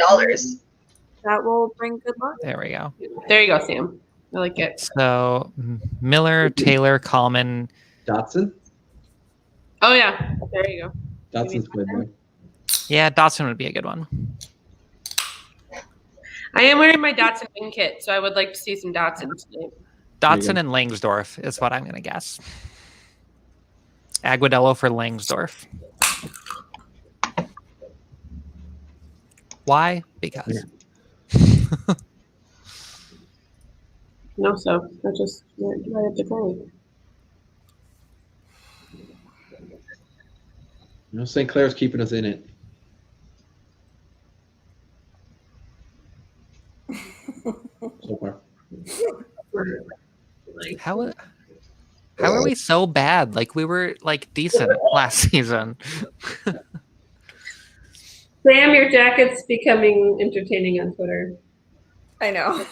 That will bring good luck. There we go. There you go, Sam. I like it. So Miller, Taylor, Coleman. Dotson. Oh yeah, there you go. Dotson's played well. Yeah, Dotson would be a good one. I am wearing my Dotson wing kit, so I would like to see some Dotson today. Dotson and Langsdorff is what I'm going to guess. Aguadello for Langsdorff. Why? Because. No, so I just right at the time. You know, St. Clair's keeping us in it. So far. How are we so bad? Like we were like decent last season. Sam, your jacket's becoming entertaining on Twitter. I know.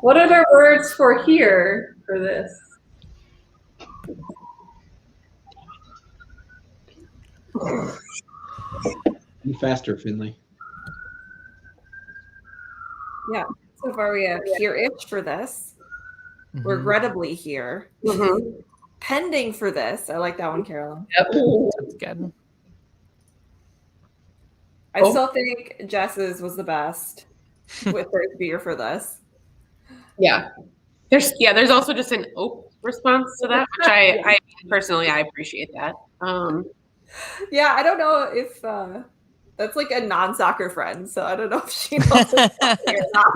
What are the words for here for this? Be faster, Finley. Yeah. So far we have here-ish for this. Mhm. Regrettably here. Mm-hmm. Pending for this. I like that one, Carolyn. Yep. That's good. I Oh. still think Jess's was the best with first beer for this. Yeah. There's also just an response to that, which I personally I appreciate that. Yeah, I don't know if that's like a non-soccer friend, so I don't know if she knows it's soccer or not.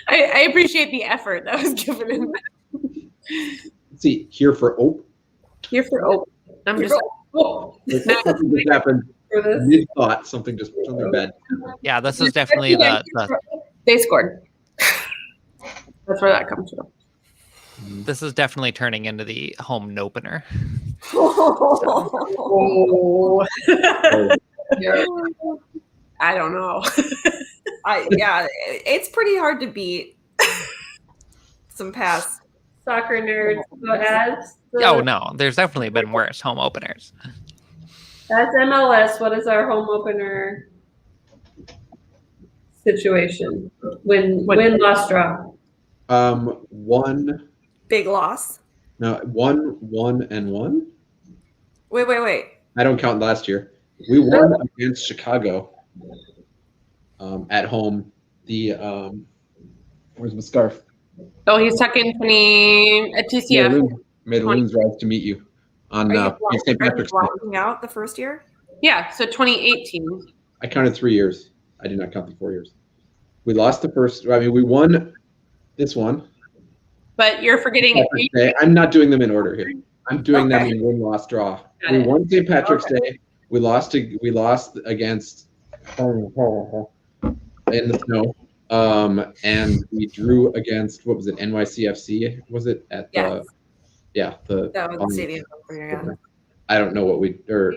I appreciate the effort that was given in that. Let's see, here for Ope. Here for I'm just Something just happened For this? mid-thought. Something bad. Yeah, this is definitely the they scored. That's where that comes from. this is definitely turning into the home opener. Oh. Yeah. I don't know. Yeah, it's pretty hard to beat some past. Soccer nerds. So Oh no, there's definitely been worse home openers. As MLS, what is our home opener situation? Win, loss, draw. 1. Big loss. No, 1-1. Wait. I don't count last year. We won against Chicago at home. Where's my scarf? Oh, he's tucking 20 at TCF. Made a loons rise to meet you on St. Patrick's Day. Blocking out the first year? Yeah, so 2018. I counted 3 years. I did not count the 4 years. We lost the first. I mean, we won this one. But you're forgetting Patrick's Day. I'm not doing them in order here. I'm doing them in win, loss, draw. Got We it. won St. Patrick's Day. We lost against in the snow. And we drew against, what was it, NYCFC? Was it at the, Yes. the That was the stadium. Yeah. I don't know what we, or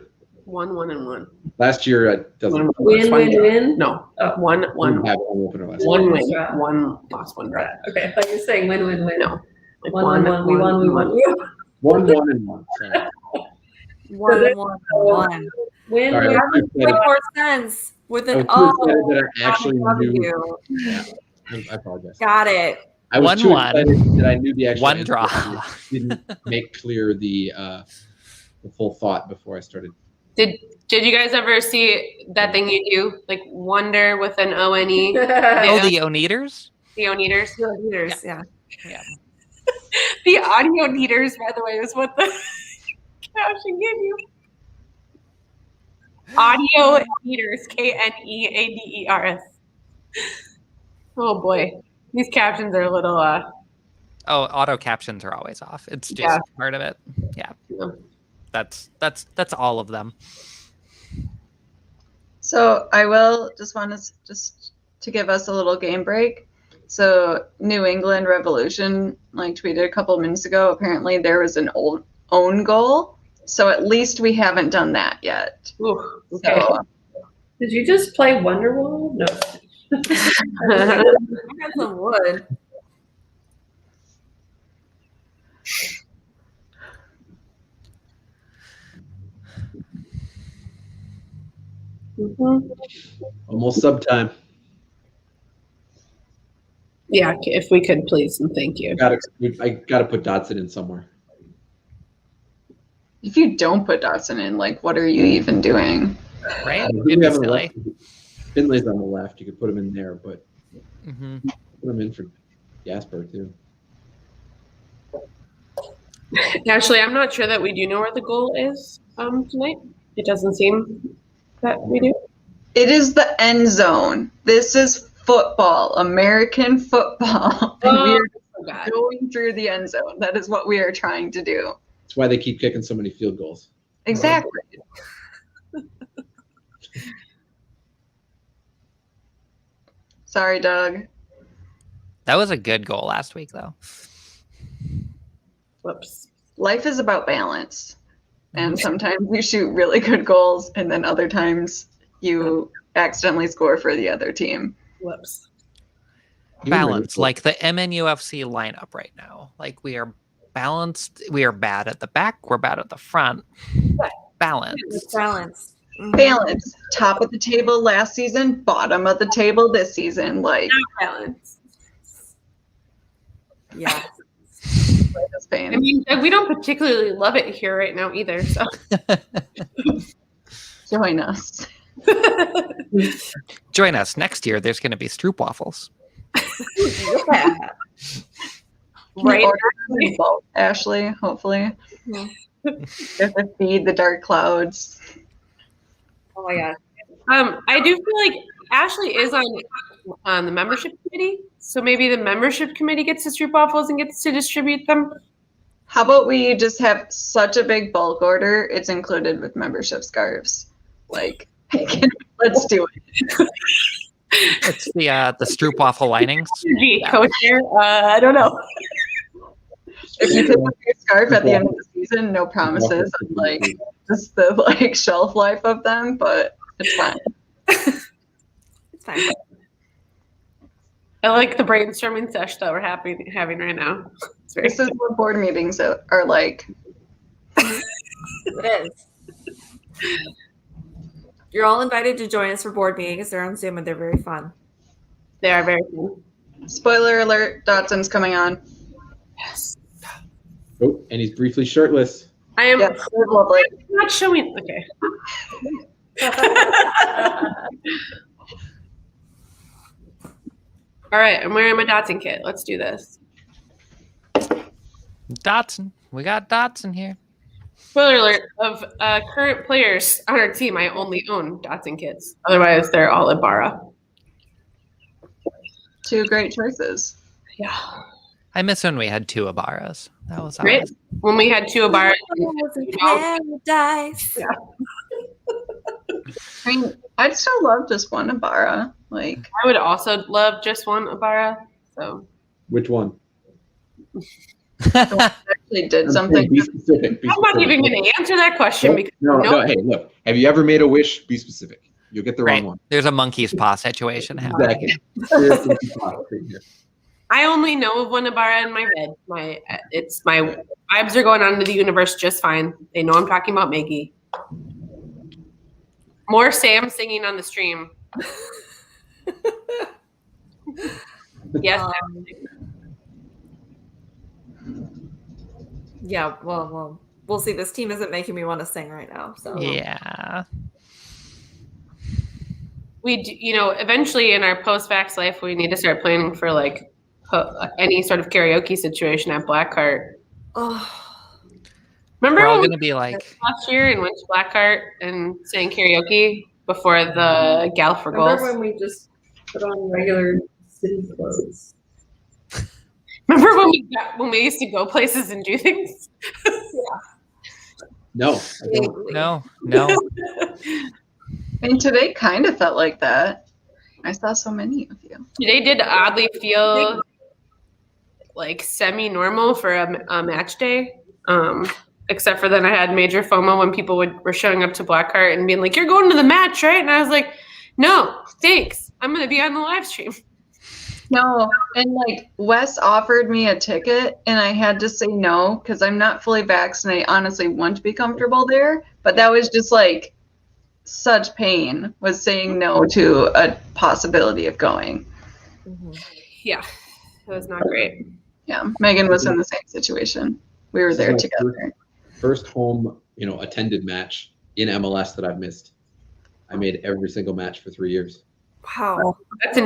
1-1-1. last year, it doesn't. Win. No, we 1-1. didn't have one opener last year. 1 win, 1 loss, 1 draw. Okay, I thought you were saying win. No. Like 1-1. We won. 1-1-1. Sorry. 1-1-1. Win. Sorry, win. I was too Way excited. more sense with I an was too O. excited that I actually knew. W. Yeah, I apologize. Got it. I was too 1-1. excited that I knew the actual One answer. draw. I didn't make clear the full thought before I started. Did you guys ever see that thing you do, like Wonder with an O-N-E? Oh, the Oneaters? The O-Neaters? Leaders, yeah. The audio neaters, by the way, is what the caption gave you. Audio neaters, K-N-E-A-D-E-R-S. Oh boy, these captions are a little. Oh, auto captions are always off. It's just Yeah. part of it. Yeah. Yeah. That's all of them. So I will just want to give us a little game break. So New England Revolution tweeted a couple minutes ago. Apparently there was an own goal. So at least we haven't done that yet. Ooh, okay. So, Did you just play Wonderwall? No. I got some wood. Almost sub time. Yeah, if we could, please, and thank you. I gotta put Dotson in somewhere. if you don't put Dotson in, what are you even doing? Right? Who do we It'd be have on the silly. left? Finlay's on the left. You could put him in there, but Mhm. put him in for Jasper too. Actually, I'm not sure that we do know where the goal is tonight. It doesn't seem that we do. It is the end zone. This is football, American football. And we are Oh, God. going through the end zone. That is what we are trying to do. That's why they keep kicking so many field goals. Exactly. Sorry, Doug. That was a good goal last week, though. Whoops. Life is about balance. And sometimes you shoot really good goals, and then other times you accidentally score for the other team. Whoops. Balance, like the MNUFC lineup right now. Like we are balanced. We are bad at the back. We're bad at the front. Balance. Balance. Balance. Top of the table last season, bottom of the table this season. Balance. Yeah. It's pain. I mean, we don't particularly love it here right now either. So Join us. Join us next year. There's going to be Stroop waffles. Yeah. Right. Order them in bulk, Ashley, hopefully. Yeah. If it feed the dark clouds. Oh my god. I do feel like Ashley is on the membership committee, so maybe the membership committee gets to Stroop waffles and gets to distribute them. How about we just have such a big bulk order, it's included with membership scarves. Let's do it. It's the Stroop waffle linings. Gee, co-chair, I don't know. If you pick up your scarf at the end of the season, no promises of just the shelf life of them, but it's fine. It's fine. I like the brainstorming sesh that we're having right now. It's very This is what board meetings are like. It is. You're all invited to join us for board meetings. They're on Zoom and they're very fun. They are very fun. Spoiler alert, Dotson's coming on. Yes. Oh, and he's briefly shirtless. I am Yes, it's lovely. not showing. Okay. All right, I'm wearing my Dotson kit. Let's do this. Dotson. We got Dotson here. Spoiler alert, of current players on our team, I only own Dotson kits. Otherwise, they're all Ibarra. Two great choices. Yeah. I miss when we had two Ibarras. That was Right? awesome. When we had two Ibarra. Paradise. I mean, I'd still love just one Ibarra. Like, I would also love just one Ibarra. So Which one? actually did I'm something. saying be specific. Be I'm not specific. even going to answer that question because No. Hey, look. Have you ever made a wish? Be specific. You'll get the Right. wrong one. There's a monkey's paw situation happening. Exactly. Seriously, be positive here. I only know of one Ibarra in my head. My vibes are going out into the universe just fine. They know I'm talking about Maggie. More Sam singing on the stream. Yes. Yeah, well, we'll see. This team isn't making me want to sing right now. So Yeah. We do, eventually in our post-vax life, we need to start planning for like any sort of karaoke situation at Blackheart. Oh, Remember We're all when gonna be like, last year and went to Blackheart and sang karaoke before the Gal for Goals? Remember when we just put on regular city clothes? Remember when we used to go places and do things? No. I don't. no. I mean, today kind of felt like that. I saw so many of you. Today did oddly feel like semi-normal for a match day. Except for then I had major FOMO when people were showing up to Blackheart and being like, "You're going to the match, right?" And I was like, "No, thanks. I'm going to be on the live stream." No, and like Wes offered me a ticket and I had to say no because I'm not fully vaccinated. I honestly want to be comfortable there, but that was just like such pain was saying no to a possibility of going. Yeah, it was not great. Yeah, Megan was in the same situation. We were there This is my together. First home, attended match in MLS that I've missed. I made every single match for 3 years. wow. That's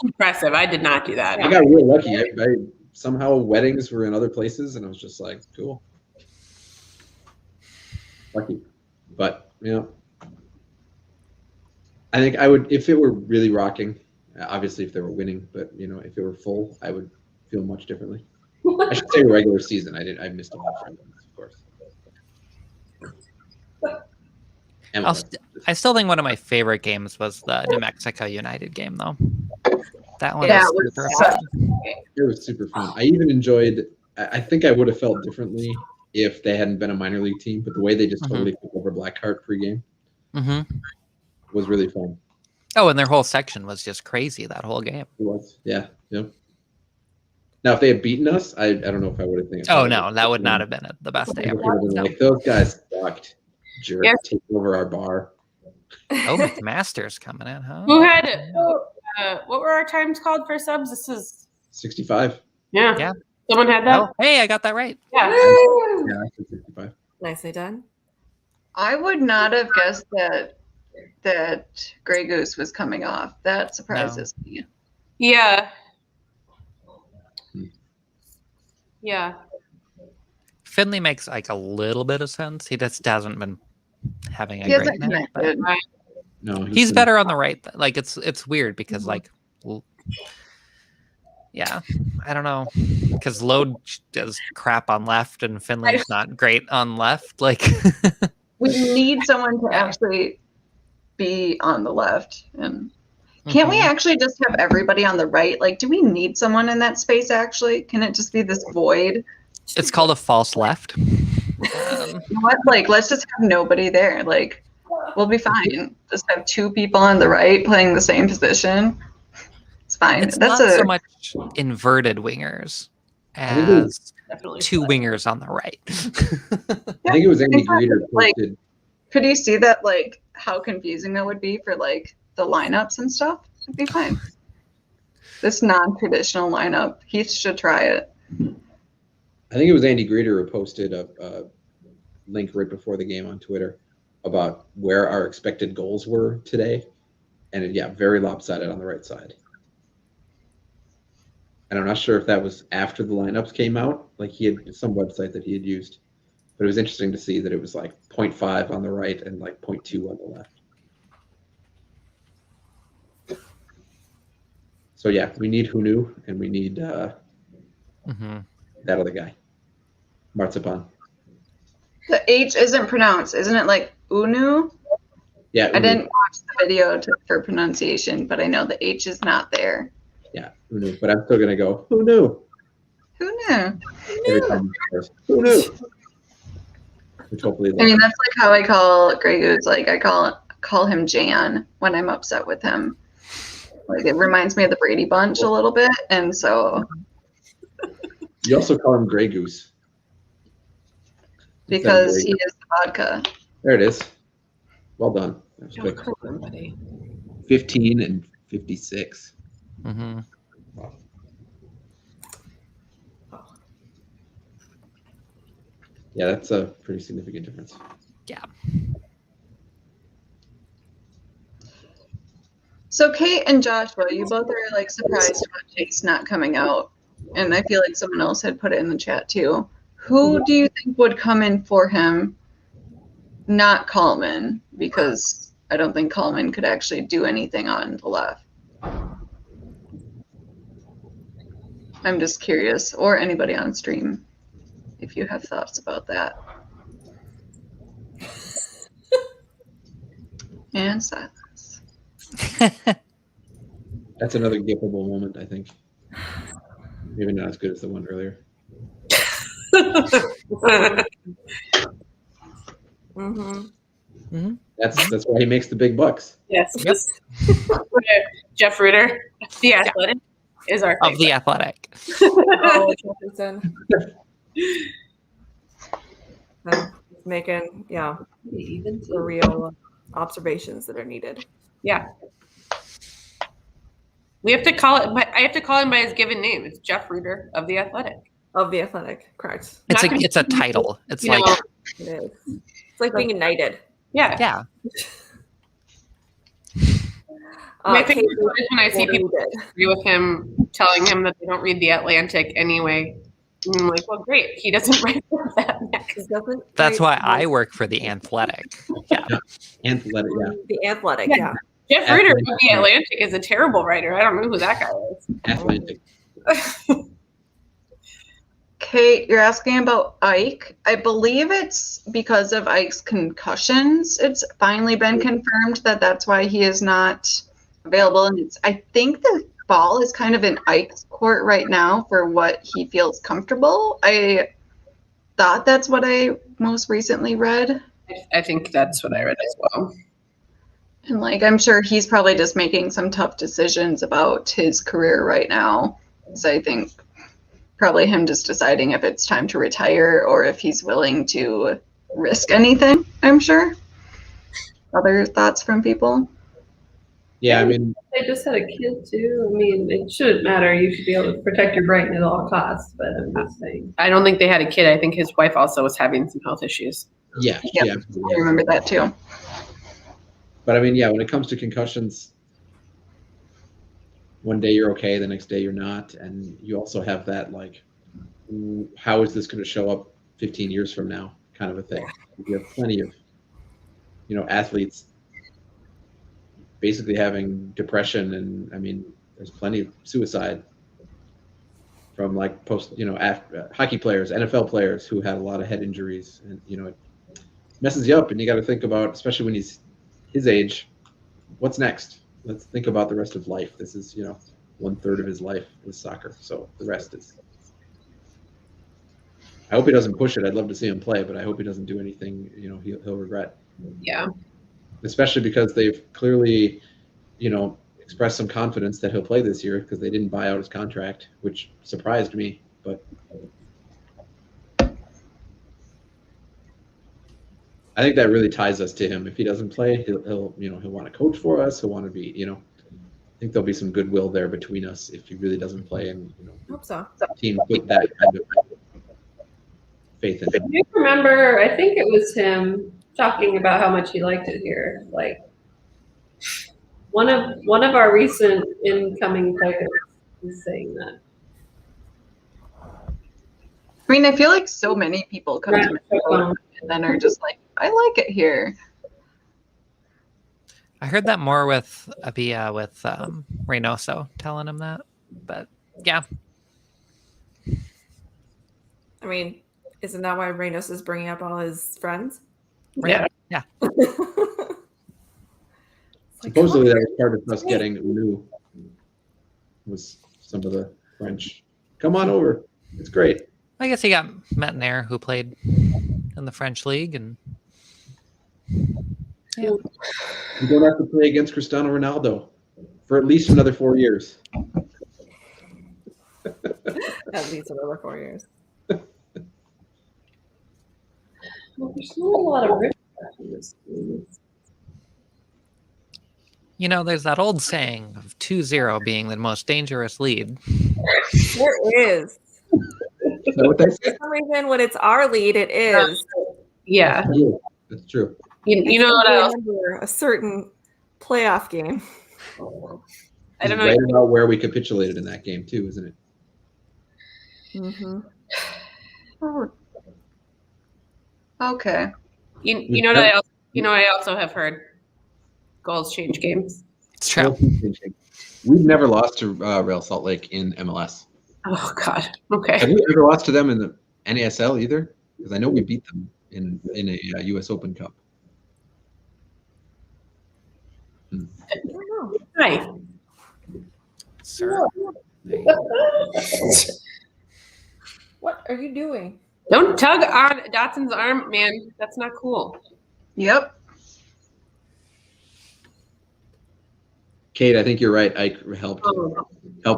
impressive. I did not do that. I got real lucky. I somehow weddings were in other places, and I was just like, cool, lucky. But I think I would, if it were really rocking. Obviously, if they were winning, but if it were full, I would feel much differently. I should say regular season. I missed a lot of friends, of course. I still think one of my favorite games was the New Mexico United game, though. That one Yeah, was it was super fun. It was super fun. I even enjoyed. I think I would have felt differently if they hadn't been a minor league team, but the way they just totally took over Blackheart pregame was really fun. Oh, and their whole section was just crazy that whole game. It was, yeah. Now, if they had beaten us, I don't know if I would have think. Oh no, that would not have been the best day I ever. would have been like, those guys sucked. Jerk, Yes. take over our bar. Oh, McMaster's coming in, huh? Who had what were our times called for subs? This is 65. yeah. Someone had that. Oh, hey, I got that right. Yeah. Yeah, I said 65. Nicely done. I would not have guessed that Grey Goose was coming off. That surprises me. Yeah. Yeah. Finley makes like a little bit of sense. He just hasn't been having a He great hasn't night. But connected. No, he's better on the right. Like it's weird because yeah, I don't know, because Load does crap on left and Finley's not great on left. Like We need someone to actually be on the left. And can't we actually just have everybody on the right? Like, do we need someone in that space actually? Can it just be this void? It's called a false left. You know what? Like, let's just have nobody there. Like, we'll be fine. Just have two people on the right playing the same position. It's fine. It's That's not so much inverted wingers as Definitely. two wingers on the right. I think it was Andy Greeter Like- posted. Could you see that? Like, how confusing that would be for like the lineups and stuff? It'd be fine. This non-traditional lineup, Heath should try it. I think it was Andy Greeter who posted a link right before the game on Twitter about where our expected goals were today, and very lopsided on the right side. And I'm not sure if that was after the lineups came out. Like he had some website that he had used, but it was interesting to see that it was like 0.5 on the right and like 0.2 on the left. So yeah, we need Hunu and we need that other guy, Marzipan. The H isn't pronounced, isn't it? Like Unu? Yeah. I didn't watch the video for pronunciation, but I know the H is not there. Yeah, who knew? But I'm still gonna go. Who knew? Who knew? Every time. Who knew? Which hopefully. I mean, that's like how I call Grey Goose. Like I call him Jan when I'm upset with him. Like it reminds me of the Brady Bunch a little bit, and so. You also call him Grey Goose. Because he is the vodka. There it is. Well done. That was quick. 15 and 56. Mm-hmm. Wow. Yeah, that's a pretty significant difference. Yeah. So Kate and Joshua, you both are like surprised about Chase not coming out, and I feel like someone else had put it in the chat too. Who do you think would come in for him? Not Coleman, because I don't think Coleman could actually do anything on the left. I'm just curious, or anybody on stream, if you have thoughts about that. And silence. That's another giftable moment, I think. Maybe not as good as the one earlier. Mm-hmm. That's why he makes the big bucks. Yes. Yep. Jeff Ruder, the Athletic, is our Of the favorite. Athletic. Oh, Jefferson. Making, the real observations that are needed. Yeah. We have to call it. I have to call him by his given name. It's Jeff Ruder of the Athletic. Of the Athletic, correct. It's a title. It's You like know, It is. It's like being knighted. yeah. yeah. My favorite Kate, part is when I see what people you did. agree with him, telling him that they don't read the Atlantic anyway. And I'm like, well, great. He doesn't write for that. It doesn't That's write why I work for the Athletic. Yeah. Athletic, yeah. the Athletic, Yeah. yeah. Jeff Ruder of the Atlantic is a terrible writer. I don't know who that guy is. Atlantic. Kate, you're asking about Ike. I believe it's because of Ike's concussions. It's finally been confirmed that that's why he is not available. And I think the ball is kind of in Ike's court right now for what he feels comfortable. I thought that's what I most recently read. I think that's what I read as well. And like, I'm sure he's probably just making some tough decisions about his career right now. So I think probably him just deciding if it's time to retire or if he's willing to risk anything, I'm sure. Other thoughts from people? Yeah, I mean, They just had a kid too. I mean, it shouldn't matter. You should be able to protect your brain at all costs. But I'm just saying. I don't think they had a kid. I think his wife also was having some health issues. yeah. Yep. I remember that too. But I mean, yeah, when it comes to concussions, one day you're okay, the next day you're not. And you also have that, like, how is this going to show up 15 years from now kind of a thing. You have plenty of, athletes basically having depression. And I mean, there's plenty of suicide from like hockey players, NFL players who had a lot of head injuries. And, it messes you up. And you got to think about, especially when he's his age, what's next? Let's think about the rest of life. This is, 1/3 of his life is soccer. So the rest is. I hope he doesn't push it. I'd love to see him play, but I hope he doesn't do anything, he'll regret. Yeah. Especially because they've clearly, expressed some confidence that he'll play this year because they didn't buy out his contract, which surprised me. But I think that really ties us to him. If he doesn't play, he'll want to coach for us. He'll want to be, I think there'll be some goodwill there between us if he really doesn't play, and I hope so. the team put that kind of faith in I him. do remember, I think it was him talking about how much he liked it here. Like one of our recent incoming players is saying that. I mean, I feel like so many people come to Minnesota and then are just like, I like it here. I heard that more with Abia with Reynoso telling him that. But yeah. I mean, isn't that why Reynos is bringing up all his friends? Right. Yeah. Supposedly that was part of us getting Unu. Was some of the French. Come on over. It's great. I guess he got Metnair, who played in the French league, and yeah. You don't have to play against Cristiano Ronaldo for at least another 4 years. At least another 4 years. Well, there's not a lot of rich stuff in this game. You know, there's that old saying of 2-0 being the most dangerous lead. There is. Is that what they For say? some reason, when it's our lead, it is. Yeah. That's true. You know what I else? remember a certain playoff game. I don't know. Right about where we capitulated in that game too, isn't it? Mm-hmm. Oh. Okay. You know what I also have heard. Goals change games. It's true. We've never lost to Real Salt Lake in MLS. Oh God. Okay. Have you ever lost to them in the NASL either? Because I know we beat them in a U.S. Open Cup. I don't know. Hi. Sir. What are you doing? Don't tug on Dotson's arm, man. That's not cool. Yep. Kate, I think you're right. Ike helped Oh.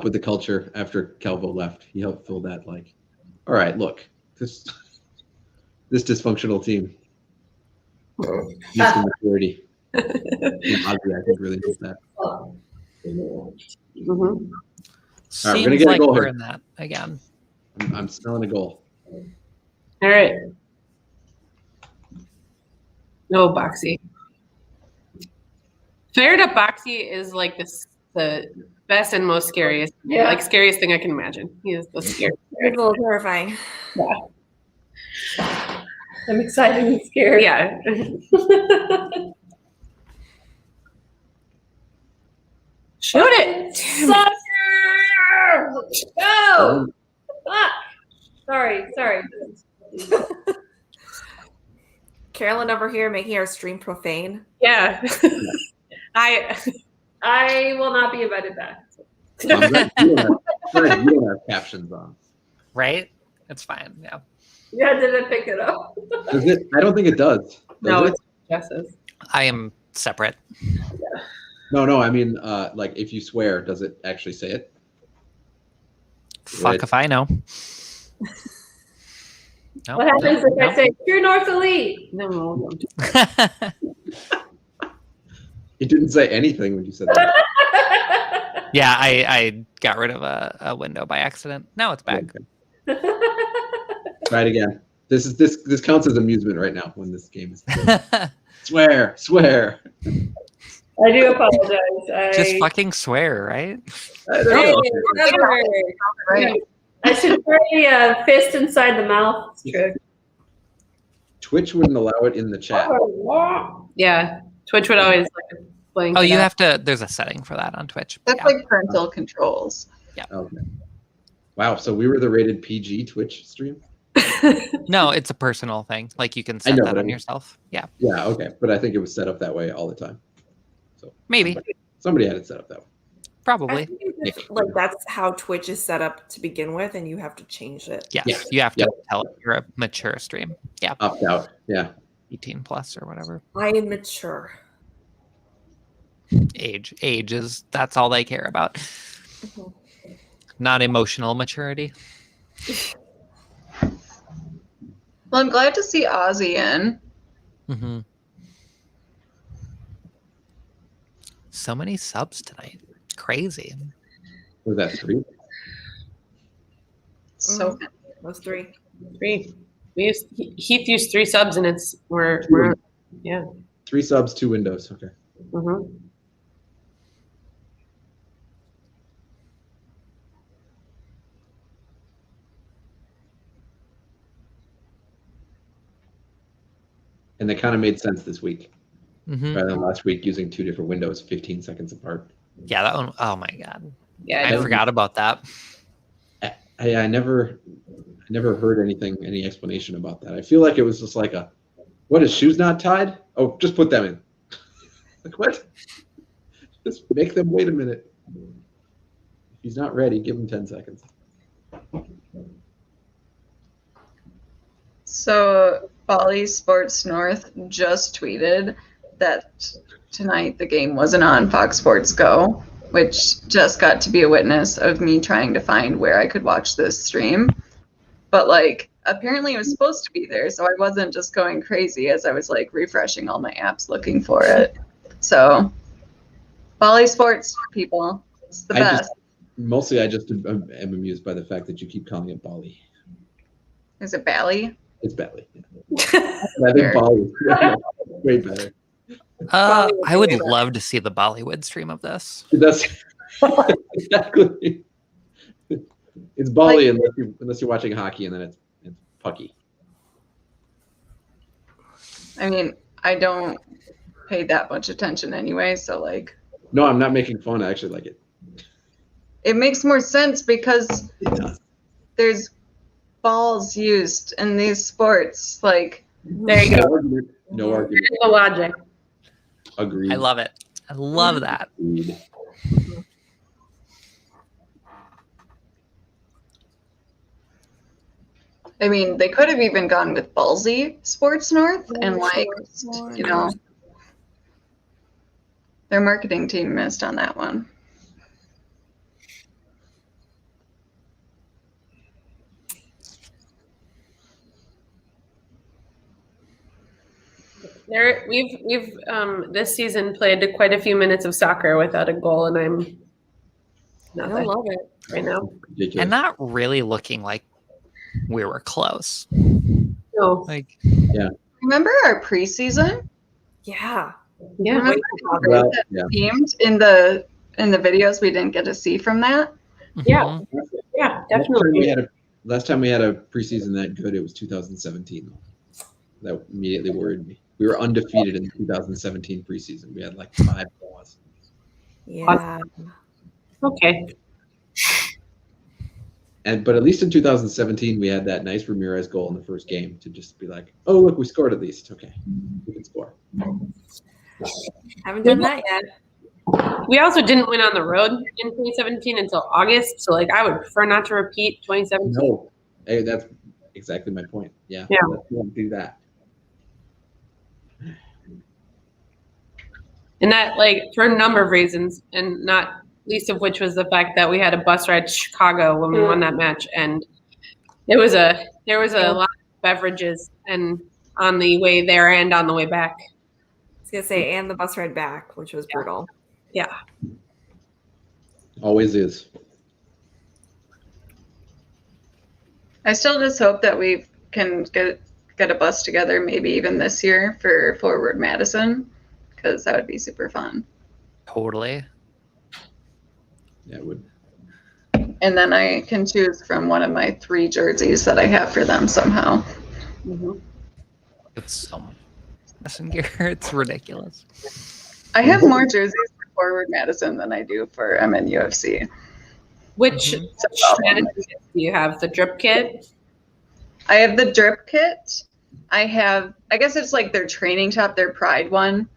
with the culture after Calvo left. He helped fill that. Like, all right, look, this dysfunctional team. Needs some maturity. Ozzy, I think, really needs that. Mm-hmm. All right, we're Seems gonna get a like goal we're here. in that again. I'm smelling a goal. All right. No Boxy. Fired up Boxy is like the best and most scariest, scariest thing I can imagine. He is the scariest. It's a little terrifying. I'm excited and scared. Yeah. Shoot it. Sucker! Go! Fuck! Sorry. Carolyn over here making our stream profane. Yeah. I will not be invited back. I'm glad you don't have captions on. Right? It's fine. Yeah. Yeah, didn't pick it up. Does it? I don't think it does. No, Does it? it's Jess's. I am separate. No. I mean, like, if you swear, does it actually say it? Fuck Right. if I know. No, What happens if no. I say True North Elite? No. It didn't say anything when you said that. Yeah, I got rid of a window by accident. Now it's back. Try it again. This counts as amusement right now when this game is. Swear. I do apologize. Just fucking swear, right? I don't know. Right. I should carry a fist inside the mouth. Twitch wouldn't allow it in the chat. Yeah. Twitch would always blank. Oh, it you out. have to. There's a setting for that on Twitch. That's Yeah. like parental controls. Okay. Wow. So we were the rated PG Twitch stream. No, it's a personal thing. Like you can I set know, that but I on mean- yourself. Yeah, Yeah. Okay. But I think it was set up that way all the time. So maybe, somebody had it set up that way. I probably. think it's just, like that's how Twitch is set up to begin with, and you have to change it. Yes, Yeah. you have to tell it you're a mature stream. Yeah, Opt out. Yeah. 18 plus or whatever. I am mature. Age is that's all they care about. Mhm. Not emotional maturity. Well, I'm glad to see Ozzy in. Mm-hmm. So many subs tonight. Crazy. Was that 3? So Those 3. 3. Heath used 3 subs and we're 3 subs, 2 windows. Okay. mhm. And they kind of made sense this week Mm-hmm. rather than last week using 2 different windows 15 seconds apart. Yeah, that one. Oh my god, Yeah. I forgot about that. I never heard any explanation about that. I feel like it was just like what, his shoes not tied? Oh, just put them in. Like, what? Just make them wait a minute. If he's not ready, give him 10 seconds. So Bali Sports North just tweeted that tonight the game wasn't on Fox Sports Go, which just got to be a witness of me trying to find where I could watch this stream. But like, apparently it was supposed to be there, so I wasn't just going crazy as I was like refreshing all my apps looking for it. So Bali Sports people, it's the best. Mostly I just am amused by the fact that you keep calling it Bali. Is it Bali? It's Bali. Yeah. I think Bali is way better. I would love to see the Bollywood stream of this. That's exactly. It's Bali unless you're watching hockey, and then it's pucky. I mean, I don't pay that much attention anyway, so like. No, I'm not making fun. I actually like it. It makes more sense because there's balls used in these sports. Like, There you go. No argument. Here's the logic. Agreed. I love it. I love that. Agreed. I mean, they could have even gone with Ballsy Sports North and like, you know, their marketing team missed on that one. We've this season played quite a few minutes of soccer without a goal, and I don't love it right now. Ridiculous. And not really looking like we were close. No. Like, Remember our preseason? Yeah. Yeah. Remember how great Well, that yeah. seemed in the videos we didn't get to see from that? Yeah. mhm. Yeah, definitely. Last time we had a preseason that good, it was 2017. That immediately worried me. We were undefeated in the 2017 preseason. We had like 5 draws. Yeah. Okay. But at least in 2017, we had that nice Ramirez goal in the first game to just be like, oh, look, we scored at least. Okay, we can score. Haven't done that yet. We also didn't win on the road in 2017 until August. So, like, I would prefer not to repeat 2017. No, hey, that's exactly my point. Yeah, Yeah. Let's not do that. And that, like, for a number of reasons, and not least of which was the fact that we had a bus ride to Chicago when we won that match, and there was a lot of beverages and on the way there and on the way back. I was gonna say, and the bus ride back, which was brutal. Yeah. Always is. I still just hope that we can get a bus together, maybe even this year for Forward Madison, because that would be super fun. Totally. Yeah, it would. And then I can choose from one of my 3 jerseys that I have for them somehow. Mm-hmm. It's so much Madison gear. It's ridiculous. I have more jerseys for Forward Madison than I do for MNUFC. Which Mhm. strategy do you have? The drip kit? I have the drip kit. I guess it's like their training top, their Pride one.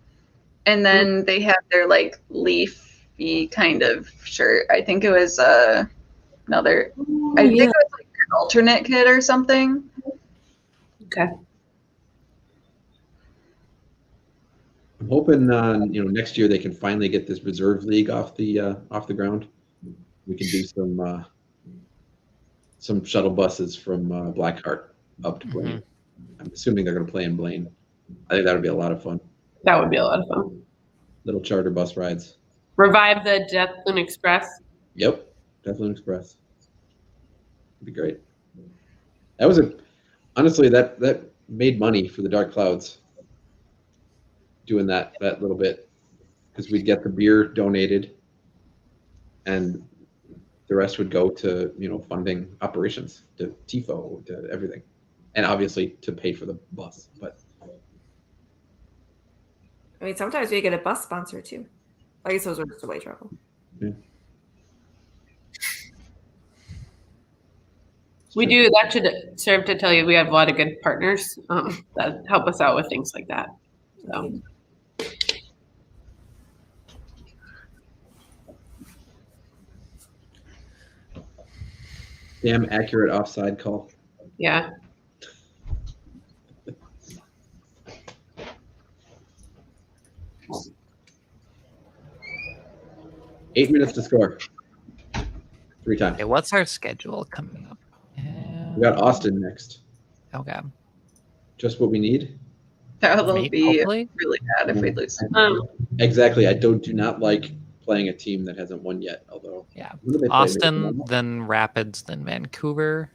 And then they have their like leafy kind of shirt. I think it was another, I think it was like an alternate kit or something. Okay. I'm hoping next year they can finally get this reserve league off the ground. We can do some shuttle buses from Blackheart up to Blaine. I'm assuming they're going to play in Blaine. I think that would be a lot of fun. That would be a lot of fun. Little charter bus rides. Revive the Death Loon Express. Yep, Deathloon Express. It'd be great. That was honestly that made money for the Dark Clouds. Doing that little bit, because we'd get the beer donated, and the rest would go to funding operations, to TIFO, to everything, and obviously to pay for the bus. But I mean, sometimes we get a bus sponsor too. I guess those are just away travel. yeah. We do. That should serve to tell you we have a lot of good partners that help us out with things like that. So. Damn accurate offside call. Yeah. Eight minutes to score. 3 times. Okay, what's our schedule coming up? We got Austin next. Okay. Just what we need. That'll Meet, be hopefully. really bad if we lose. Exactly. I do not like playing a team that hasn't won yet. Although, Yeah. who do they play? Austin, then Rapids, then Vancouver.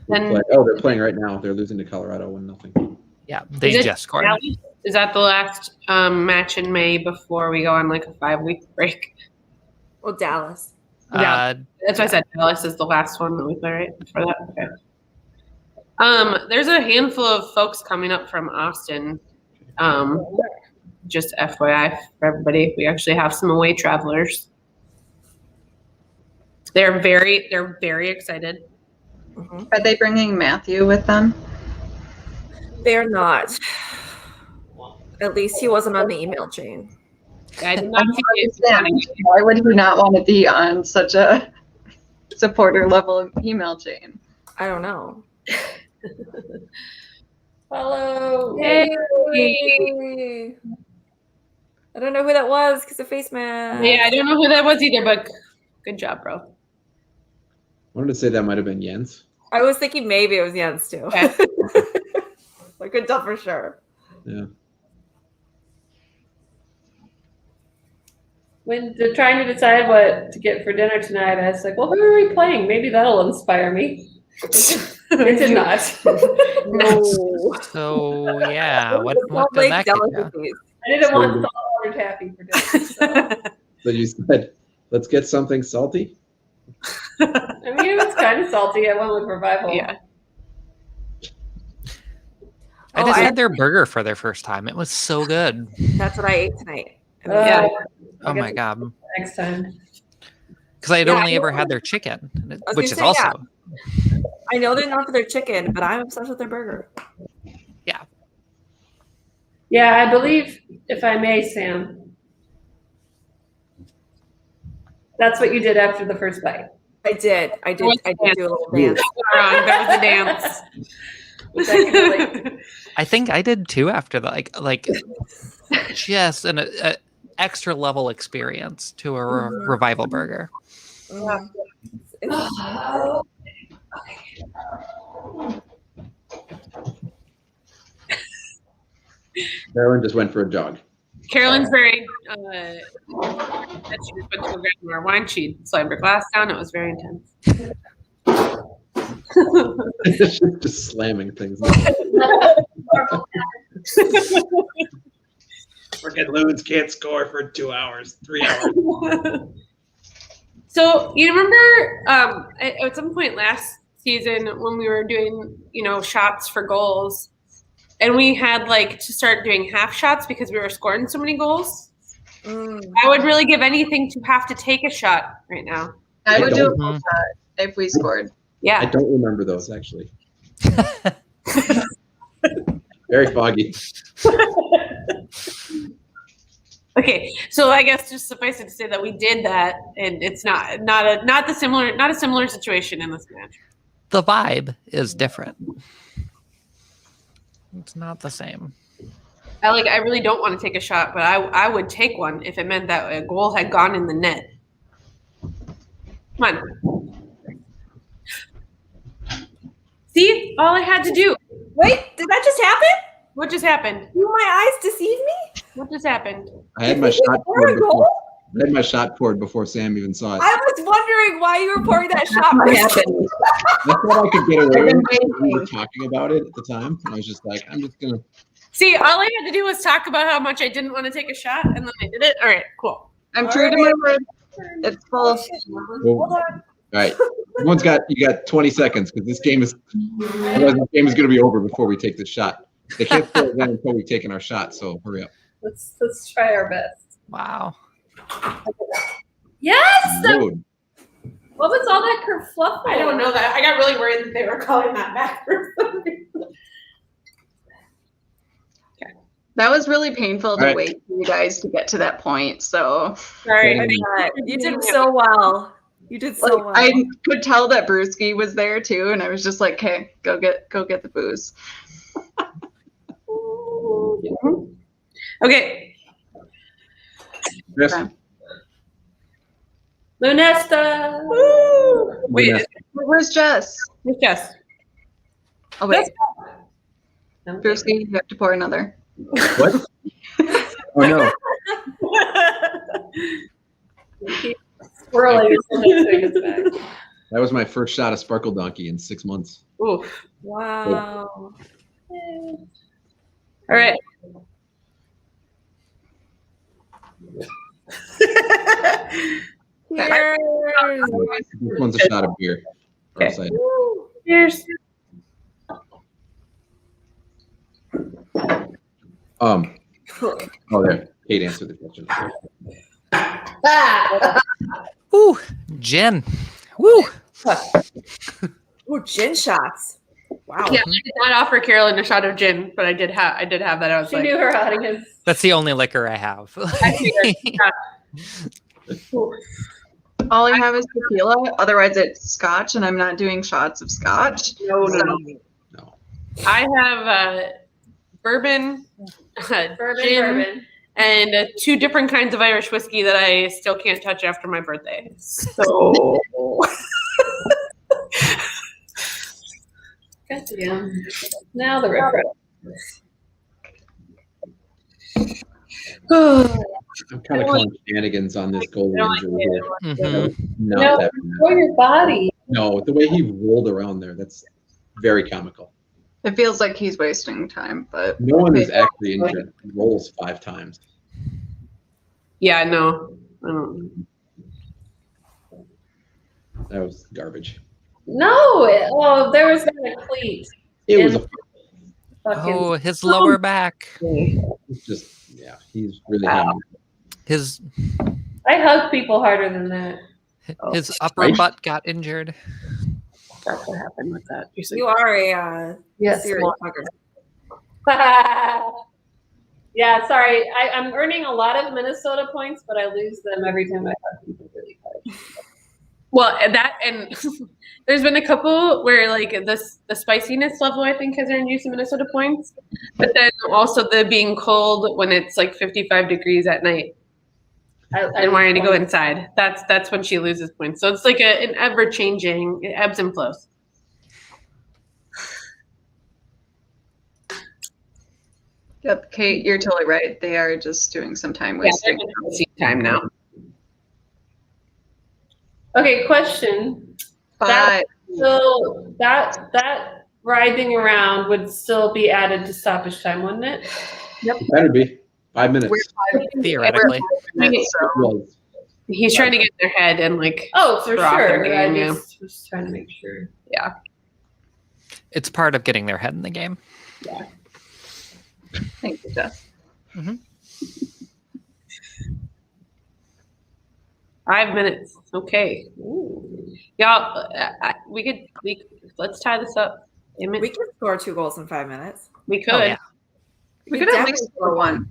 They're playing right now. They're losing to Colorado 1-0. Yeah, they Is it just scored. Dallas? Is that the last match in May before we go on like a 5-week break? Well, Dallas. Yeah. That's why I said Dallas is the last one that we play right before that. Okay. There's a handful of folks coming up from Austin. Just FYI for everybody, we actually have some away travelers. They're very excited. Mhm. Are they bringing Matthew with them? They're not. At least he wasn't on the email chain. I did not see it. Why would he not want to be on such a supporter level email chain? I don't know. Follow. Hey. I don't know who that was because of face mask. Yeah, I don't know who that was either, but good job, bro. I wanted to say that might have been Jens. I was thinking maybe it was Jens too. Okay. I couldn't tell for sure. Yeah. When they're trying to decide what to get for dinner tonight, I was like, well, who are we playing? Maybe that'll inspire me. It did not. No. So yeah, what Salt did Lake that get you? delicacies. I didn't want saltwater taffy for dinner. So. So you said, let's get something salty. I mean, it was kind of salty. I went with revival. Yeah. I just I- had their burger for their first time. It was so good. That's what I ate tonight. Yeah. Oh my god. Next time. Because I had Yeah, only I ever know. had their chicken, was which is gonna say, also I know they're known for their chicken, but I'm obsessed with their burger. Yeah, I believe, if I may, Sam, that's what you did after the first bite. I did do a little dance. Wrong. There was a dance. Which I can relate to. I think I did too after the like just an a extra level experience to a revival burger. Mhm. Carolyn just went for a jog. Carolyn's very that she just went to grab more wine. She slammed her glass down. It was very intense. Just slamming things. Freaking Loons can't score for 2 hours, 3 hours. So you remember at some point last season when we were doing, shots for goals, and we had to start doing half shots because we were scoring so many goals? Mm. I would really give anything to have to take a shot right now. I would do a Mhm. full shot if we scored. I Yeah. don't remember those actually. Very foggy. Okay, so I guess just suffice it to say that we did that, and it's not a similar situation in this match. The vibe is different. It's not the same. I really don't want to take a shot, but I would take one if it meant that a goal had gone in the net. Come on. See? All I had to do. Wait, did that just happen? What just happened? Do my eyes deceive me? What just happened? I had my shot Score a poured before, goal? I had my shot poured before Sam even saw it. I was wondering why you were pouring that shot. What first. happened? I thought I could get away I've with been it. We were waiting. talking about it at the time. And I was just like, I'm just gonna. See, all I had to do was talk about how much I didn't want to take a shot, and then I did it. All right, cool. I'm true to my word. It's full. Well, Hold on. all right, you got 20 seconds because this game is gonna be over before we take the shot. They can't score again until we've taken our shot. So hurry up. Let's try our best. Wow. Yes. Load. What was all that kerfluffle? I don't know that. I got really worried that they were calling that back for some reason. That was really painful to All right. wait for you guys to get to that point. So Sorry. You did so well. You did so well. I could tell that Brewski was there too, and I was just like, "Okay, go get the booze." Okay. Yes. Okay. Lunesta. Wait, Lunesta. Where's Jess? who's Jess? Oh wait, I'm Brewski, you have to pour another. What? Oh no. swirling his fingers back. That was my first shot of Sparkle Donkey in 6 months. Ooh. Wow. All right. Cheers. This one's a shot of beer. Okay. Outside. Cheers. Oh, there. Kate answered the question. Ooh, gin. Woo. Ooh, gin shots. Wow. Yeah, I did not offer Carolyn a shot of gin, but I did have that. I was She like, knew her audience. That's the only liquor I have. All I have is tequila. Otherwise, it's scotch, and I'm not doing shots of scotch. no. No. I have bourbon, gin, and 2 different kinds of Irish whiskey that I still can't touch after my birthday. So Goddamn. Now the refresh. I'm kind of calling shenanigans on this golden injury here. Mhm. Not No, that for your body. No, the way he rolled around there, that's very comical. It feels like he's wasting time, but No one is actually injured. He rolls 5 times. yeah, no. I don't. That was garbage. No. There was not a cleat. It was a Fucking. Oh, his lower back. it's just, yeah, he's really having His I hug people harder than that. his upper Right? butt got injured. That's what happened with that. You are a Yes. serious fucker. Yeah, sorry. I'm earning a lot of Minnesota points, but I lose them every time I hug people really hard. Well, and there's been a couple where like the spiciness level I think has earned you some Minnesota points, but then also the being cold when it's like 55 degrees at night and wanting to go inside. That's when she loses points. So it's like an ever changing, it ebbs and flows. yep, Kate, you're totally right. They are just doing some time Yeah, they're wasting. just wasting time now. Okay, question. But So that riding around would still be added to stoppage time, wouldn't it? it. Better be 5 minutes. we're 5 Theoretically. minutes, so Was. He's trying to get in their head and like Oh, for throw off their sure. I game, yeah. just was trying to make sure. It's part of getting their head in the game. thank you, Jess. 5 minutes. Okay. Y'all, let's tie this up. Damn it. We can score 2 goals in 5 minutes. We could. Oh, yeah. We could at least score one.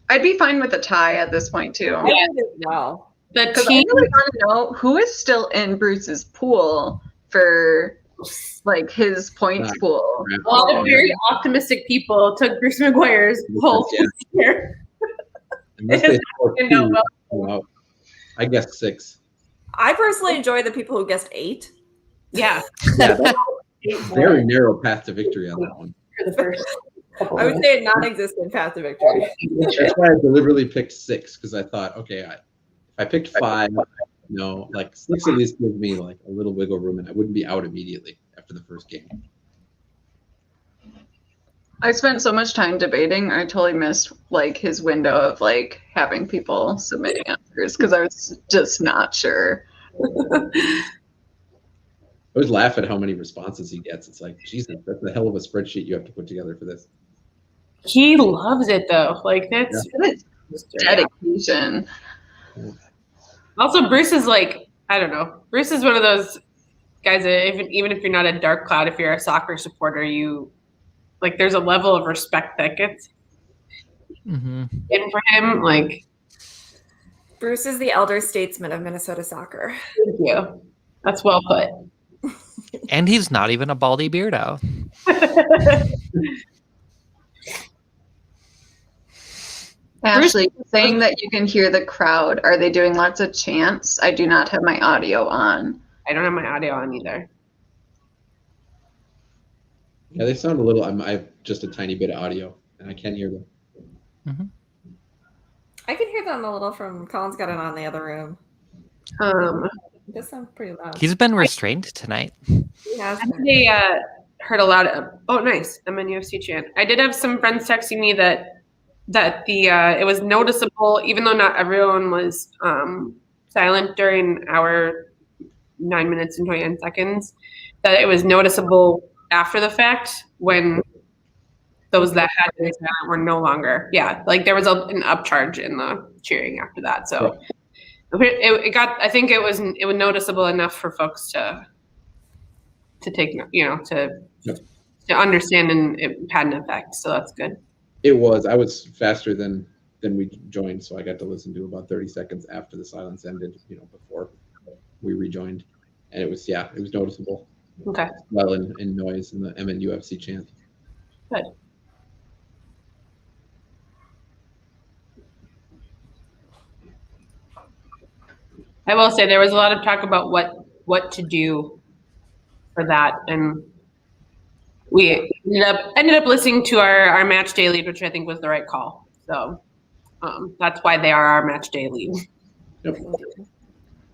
I'd be fine with a tie at this point too. I think as well. The Because I team, really want to know who is still in Bruce's pool for like his points pool. a lot of very optimistic people took Bruce McGuire's whole Yeah. year. Unless they score You know, 2, well, well, I guess 6. I personally enjoy the people who guessed 8. yeah. Yeah, that's a very narrow path to victory on that one. For the first couple I would of say a non-existent path to victory. That's why I deliberately picked 6, because I thought, okay, if I picked 5, like 6 at least gives me like a little wiggle room, and I wouldn't be out immediately after the first game. I spent so much time debating. I totally missed like his window of like having people submitting answers because I was just not sure. I always laugh at how many responses he gets. It's like, Jesus, that's a hell of a spreadsheet you have to put together for this. He loves it though. Like that's Dedication. also Bruce is like, I don't know. Bruce is one of those guys that even if you're not a dark cloud, if you're a soccer supporter, you like there's a level of respect that gets Mm-hmm. in for him. Like Bruce is the elder statesman of Minnesota soccer. Thank you. That's well put. And he's not even a baldy beardo. Ashley, saying that you can hear the crowd. Are they doing lots of chants? I do not have my audio on. I don't have my audio on either. Yeah, they sound a little. I have just a tiny bit of audio, and I can hear them. Mm-hmm. I can hear them a little from Colin's got it on the other room. It does sound pretty loud. He's been restrained tonight. He has been. They heard a loud. Oh, nice MNUFC chant. I did have some friends texting me that it was noticeable, even though not everyone was silent during our 9 minutes and 29 seconds, that it was noticeable after the fact when those that had been silent were no longer. Yeah, like there was an upcharge in the cheering after that. So it got. I think it was noticeable enough for folks to take, to understand, and it had an effect. So that's good. It was. I was faster than we joined, so I got to listen to about 30 seconds after the silence ended, before we rejoined. And it was noticeable. Okay. Well, in noise in the MNUFC chant. Good. I will say there was a lot of talk about what to do for that, and we ended up listening to our match day lead, which I think was the right call. So that's why they are our match day lead. Yep.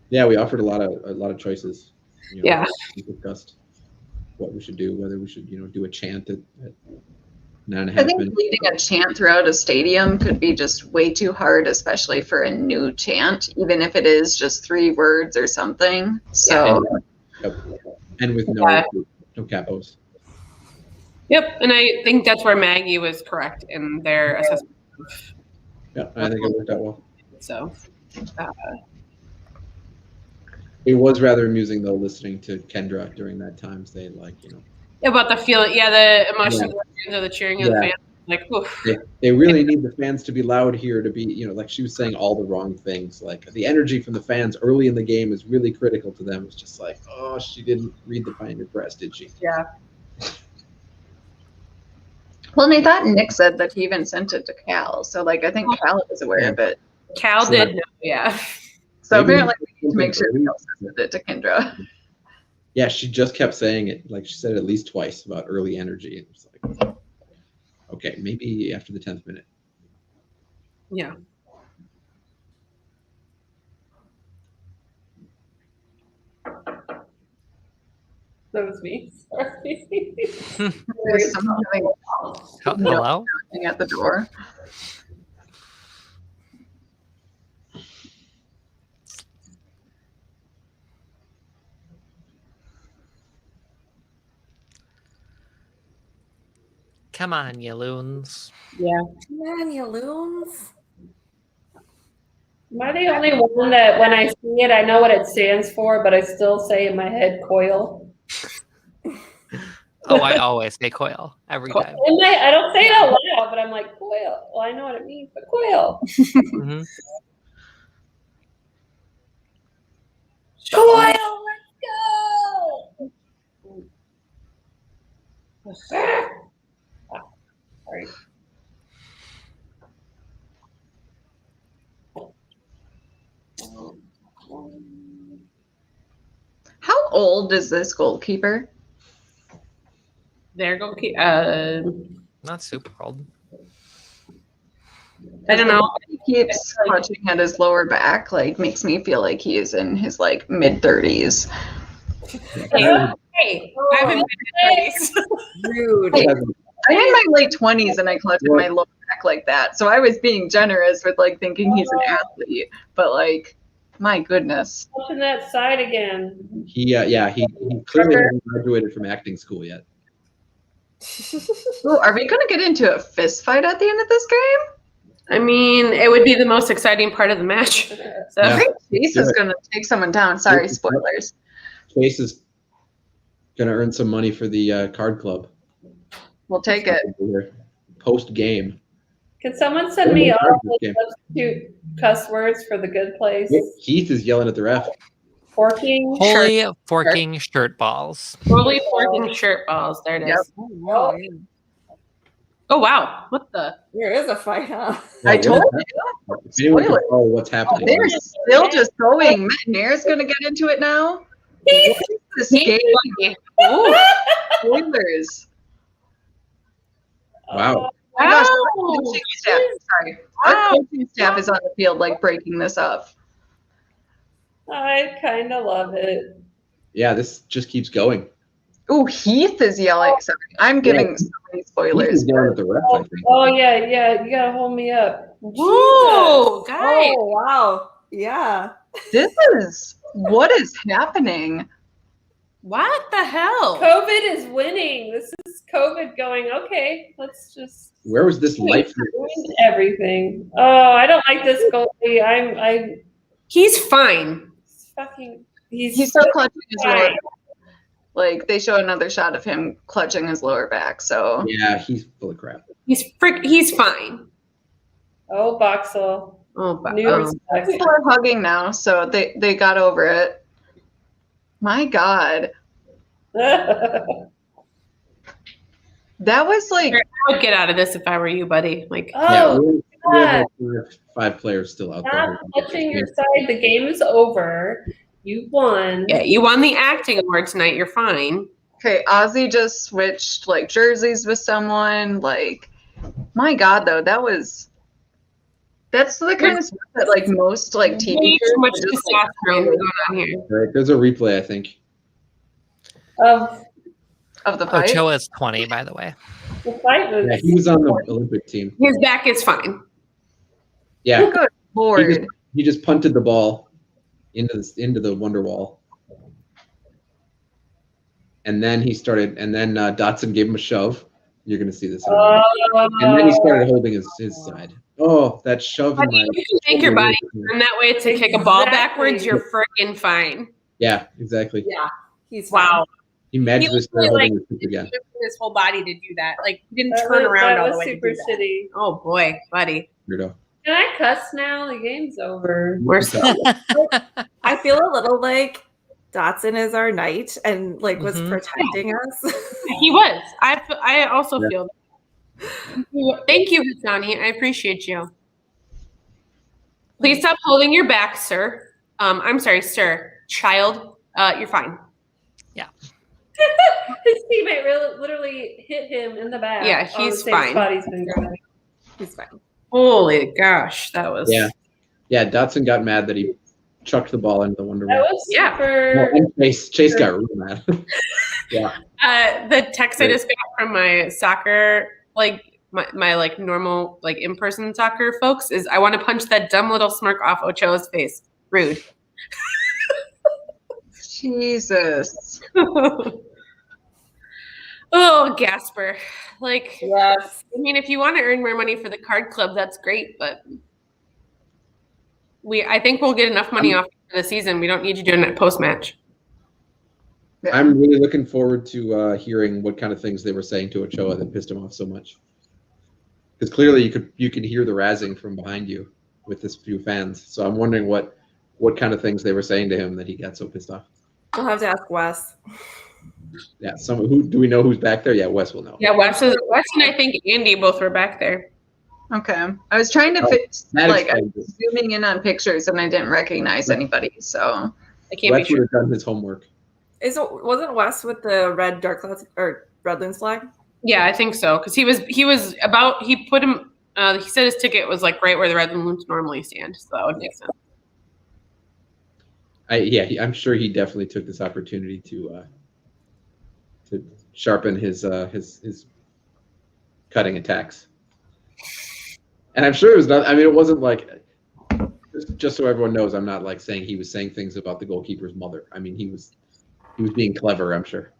Yeah, we offered a lot of choices. Yeah. We discussed what we should do, whether we should do a chant at 9.5 I think minutes. leading a chant throughout a stadium could be just way too hard, especially for a new chant, even if it is just 3 words or something. So. Yep. And with no capos. Yep, and I think that's where Maggie was correct in their assessment. Yeah, I think it worked out well. So. It was rather amusing though, listening to Kendra during that time say About the feeling, the emotions of the cheering of the fans. Like, oof. They really need the fans to be loud here to be, like she was saying all the wrong things. Like the energy from the fans early in the game is really critical to them. It's just like, oh, she didn't read the fine press, did she? Yeah. Well, and I thought Nick said that he even sent it to Cal. So, I think Cal was aware of it. Cal did know, yeah. So apparently we need to make sure we also send it to Kendra. Yeah, she just kept saying it. Like she said it at least twice about early energy. It was like, okay, maybe after the 10th minute. Yeah. That was me. Sorry. There's someone Hello? knocking at the door. Come on, you loons. Yeah. Come on, you loons. Am I the only one that when I see it, I know what it stands for, but I still say in my head coil? Oh, I always say coil every time. I don't say it out loud, but I'm like, coil. Well, I know what it means, but coil. Mm-hmm. Coil, let's go! Sorry. How old is this goalkeeper? Their goalkeeper. Not super old. I don't know. He keeps clutching at his lower back, makes me feel like he is in his mid-30s. Hey, I'm in my 30s. Rude. I'm in my late 20s and I clutch at my lower back like that. So I was being generous with thinking he's an athlete, but my goodness. Pushing that side again. He clearly hasn't graduated from acting school yet. Ooh, are we going to get into a fist fight at the end of this game? I mean, it would be the most exciting part of the match. So. I think Chase is going to take someone down. Sorry, spoilers. Chase is going to earn some money for the card club. We'll take it. Post game. Can someone send me all the substitute cuss words for the good place? Keith is yelling at the ref. Forking. Holy forking shirt balls. Holy forking shirt balls. There it is. Oh, yeah. Oh wow! What the? There is a fight, huh? I told you. If anyone can follow what's happening. They're still just going. Matt Nair's going to get into it now. What is this game? Spoilers. Wow. Oh my gosh, our coaching staff, sorry. Our coaching staff is on the field, like, breaking this up. I kind of love it. Yeah, this just keeps going. Oh, Heath is yelling. Sorry, I'm giving so many spoilers. He's yelling at the ref, I think. Oh yeah, you gotta hold me up. Whoa, guys! Oh, wow. Yeah. What is happening? What the hell? COVID is winning. This is COVID going, okay, let's just Where was this life? ruined everything. Oh, I don't like this goalie. He's fine. He's still clutching his lower fine. back. Like, they show another shot of him clutching his lower back, so. Yeah, he's full of crap. He's fine. Oh, Boxel. New respect. People are hugging now, so they got over it. My God. Oh, That was like. I would get out of this if I were you, buddy. Like, Yeah, we have God. like five players still out Stop there. touching your side. The game is over. You won. yeah, you won the acting award tonight. You're fine. Okay, Ozzy just switched like jerseys with someone. Like, my God, though, that's the kind of stuff that like most like TV Way shows too much are just, like, testosterone going on here. All right, there's a replay, I think. of the fight. Ochoa's 20, by the way. The fight was. Yeah, he was on the Olympic team. His back is fine. Yeah, Good Lord. he just punted the ball into the wonder wall, and then Dotson gave him a shove. You're gonna see this, and then he started holding his side. Oh, that shove! But you can make your body turn that way to kick a ball backwards. You're freaking fine. Yeah, exactly. Yeah. He's Wow. He magically started literally, holding his hip again. His whole body to do that. Like he didn't That turn was- around that all the was way. super to do that. shitty. Oh boy, buddy. Weirdo. Can I cuss now? The game's over. We're so I feel a little like Dotson is our knight and like was Mhm. protecting us. he was. I also Yeah. feel that. Thank you, Hassani. I appreciate you. Please stop holding your back, sir. I'm sorry, sir. Child, you're fine. His teammate literally hit him in the back. Yeah, on the he's same fine. spot he's been going. He's fine. Holy gosh, that was Yeah. Dotson got mad that he chucked the ball into the wonder That wall. was Yeah. super. And Chase got real mad. Yeah. the text I just got from my soccer, like my like normal like in-person soccer folks is I want to punch that dumb little smirk off Ochoa's face. Rude. Jesus. Oh, Gasper. Like, Yes. I mean, if you want to earn more money for the card club, that's great, but I think we'll get enough money off for the season. We don't need you doing that post-match. I'm really looking forward to hearing what kind of things they were saying to Ochoa that pissed him off so much. Because clearly you can hear the razzing from behind you with this few fans. So I'm wondering what kind of things they were saying to him that he got so pissed off. We'll have to ask Wes. Yeah, who do we know who's back there? Yeah, Wes will know. Yeah, Wes and I think Andy both were back there. Okay. I was trying to fit, that like, I explains was it. zooming in on pictures and I didn't recognize anybody, so. I can't be Wes would sure. have done his homework. Wasn't Wes with the red dark clouds or red loons flag? Yeah, I think so. Because he put him. He said his ticket was like right where the red balloons normally stand, so that would make sense. I'm sure he definitely took this opportunity to sharpen his cutting attacks. And I'm sure it was not. I mean, it wasn't like just so everyone knows. I'm not like saying he was saying things about the goalkeeper's mother. I mean, he was being clever. I'm sure.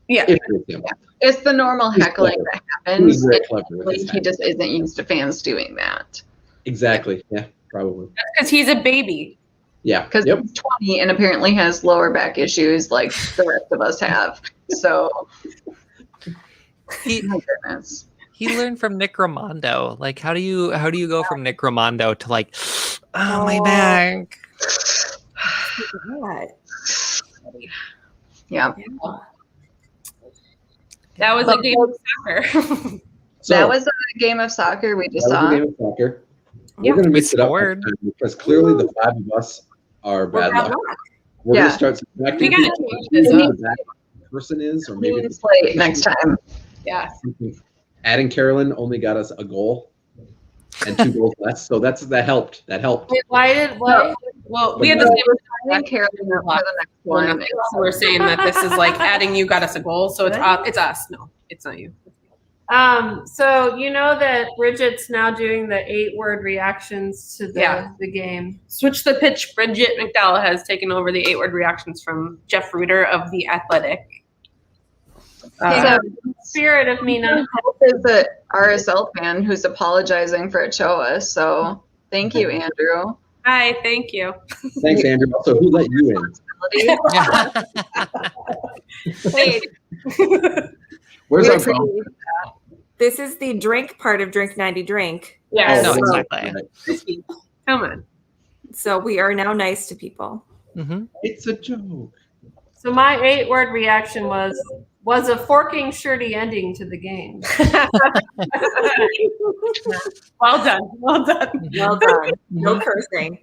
Yeah. If it was him. It's the normal He's heckling clever. that He was happens. very and, clever with like, his he just isn't used to fans doing that. Exactly. Yeah, probably. That's because he's a baby. Yeah. Because Yep. he's 20 and apparently has lower back issues like the rest of us have. So, He, my goodness. He learned from Nick Raimondo. Like, how do you go from Nick Raimondo to like, oh my back? Yeah. That was a game of soccer. So, That was a game of soccer we just that was saw. a game of soccer. Yeah, We're going to we mix it up scored. next time because clearly the 5 of us are bad luck. We're going Yeah. to start subtracting We gotta people change who this. that person is, or maybe Clean the slate next time. Yeah. Adding Carolyn only got us a goal and 2 goals less, so that helped. That helped. Wait, why? Well, we had So the same. we're signing Carolyn up for the next one. We're saying that this is like adding you got us a goal, so it's us. No, it's not you. So you know that Bridget's now doing the 8-word reactions to the game. Switch the pitch. Bridget McDowell has taken over the 8-word reactions from Jeff Reuter of The Athletic. So Spirit of me not. there's a RSL fan who's apologizing for Ochoa. So thank you, Andrew. Hi, thank you. Thanks, Andrew. Also, who let you in? Hey, Where's our phone? This is the drink part of Drink 90 Drink. yeah. No, Oh, exactly. Come on. So we are now nice to people. Mm-hmm. It's a joke. So my 8-word reaction was a forking shirty ending to the game. Well done. Well done. Well done. No cursing.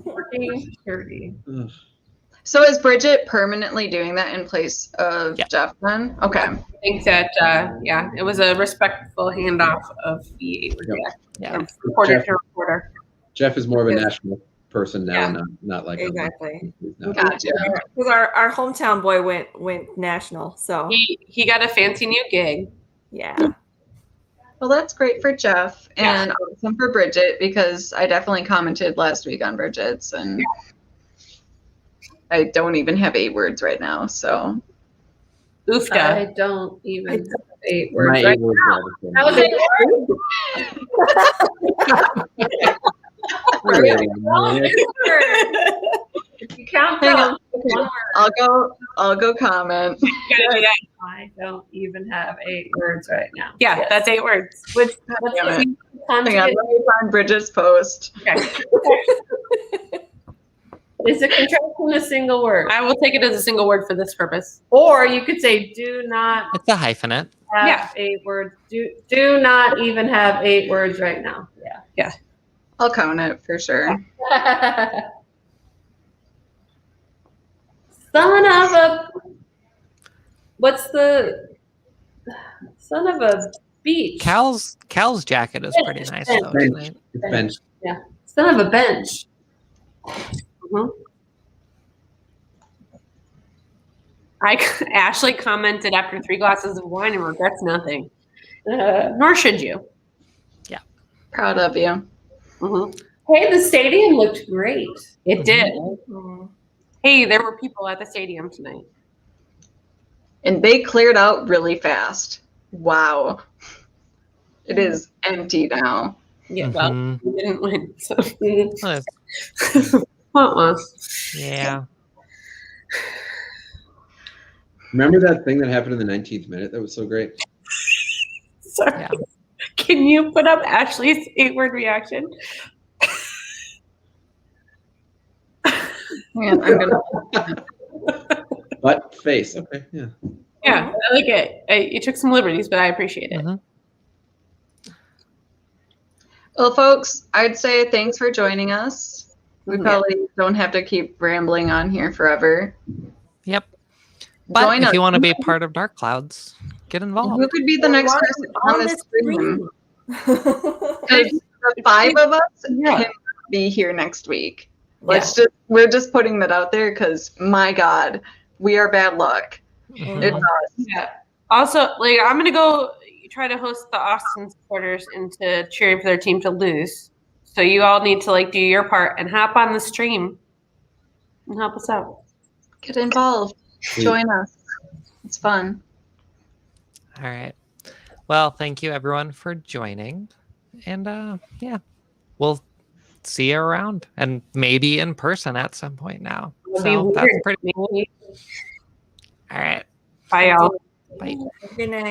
Forking shirty. Ugh. So is Bridget permanently doing that in place of Yeah. Jeff then? Okay. I think that it was a respectful handoff of the 8-word Yep. reaction. Yeah. From reporter to reporter. Jeff is more of a national person now, Yeah. not like Exactly. Gotcha. Because our hometown boy went national. So He got a fancy new gig. yeah. Well, that's great for Jeff and awesome for Bridget because I definitely commented last week on Bridget's and I don't even have 8 words right now. So Oofda. I don't even have 8 words. My Right? 8 words are the That was same. If you count hang down, on. Okay. I'll go comment. I don't even have 8 words right now. Yeah, that's 8 words. What's Damn the Hang on, let me find Bridget's post. Okay. Is a contraction a single word? I will take it as a single word for this purpose. Or you could say, do not It's a hyphenate. have 8 words. Do not even have 8 words right now. Yeah. I'll count it for sure. Son of a. What's the. Son of a beach. Cal's jacket is pretty nice though. Bench. Tonight. It's bench. Yeah. Son of a bench. Ashley commented after 3 glasses of wine and regrets nothing. Nor should you. Proud of you. Hey, the stadium looked great. It did. Hey, there were people at the stadium tonight. And they cleared out really fast. Wow. It is empty now. Yeah, well, we didn't win. So. Yeah. Remember that thing that happened in the 19th minute? That was so great. Sorry. Yeah. Can you put up Ashley's 8-word reaction? Yeah, I'm gonna. But face. Okay. Yeah. Yeah, I like it. You took some liberties, but I appreciate it. Well, folks, I'd say thanks for joining us. We probably don't have to keep rambling on here forever. Yep. But Join if us. you want to be part of Dark Clouds, get involved. Who could be the next person on this stream? Because the 5 of us can be here next week. We're just putting that out there because my God, we are bad luck. It's us. Yeah. Also, like I'm gonna go try to host the Austin supporters into cheering for their team to lose. So you all need to like do your part and hop on the stream and help us out. Get involved. Join us. It's fun. All right. Well, thank you everyone for joining. And we'll see you around and maybe in person at some point now. So that's pretty cool. All right. Bye, y'all. Bye. Good night.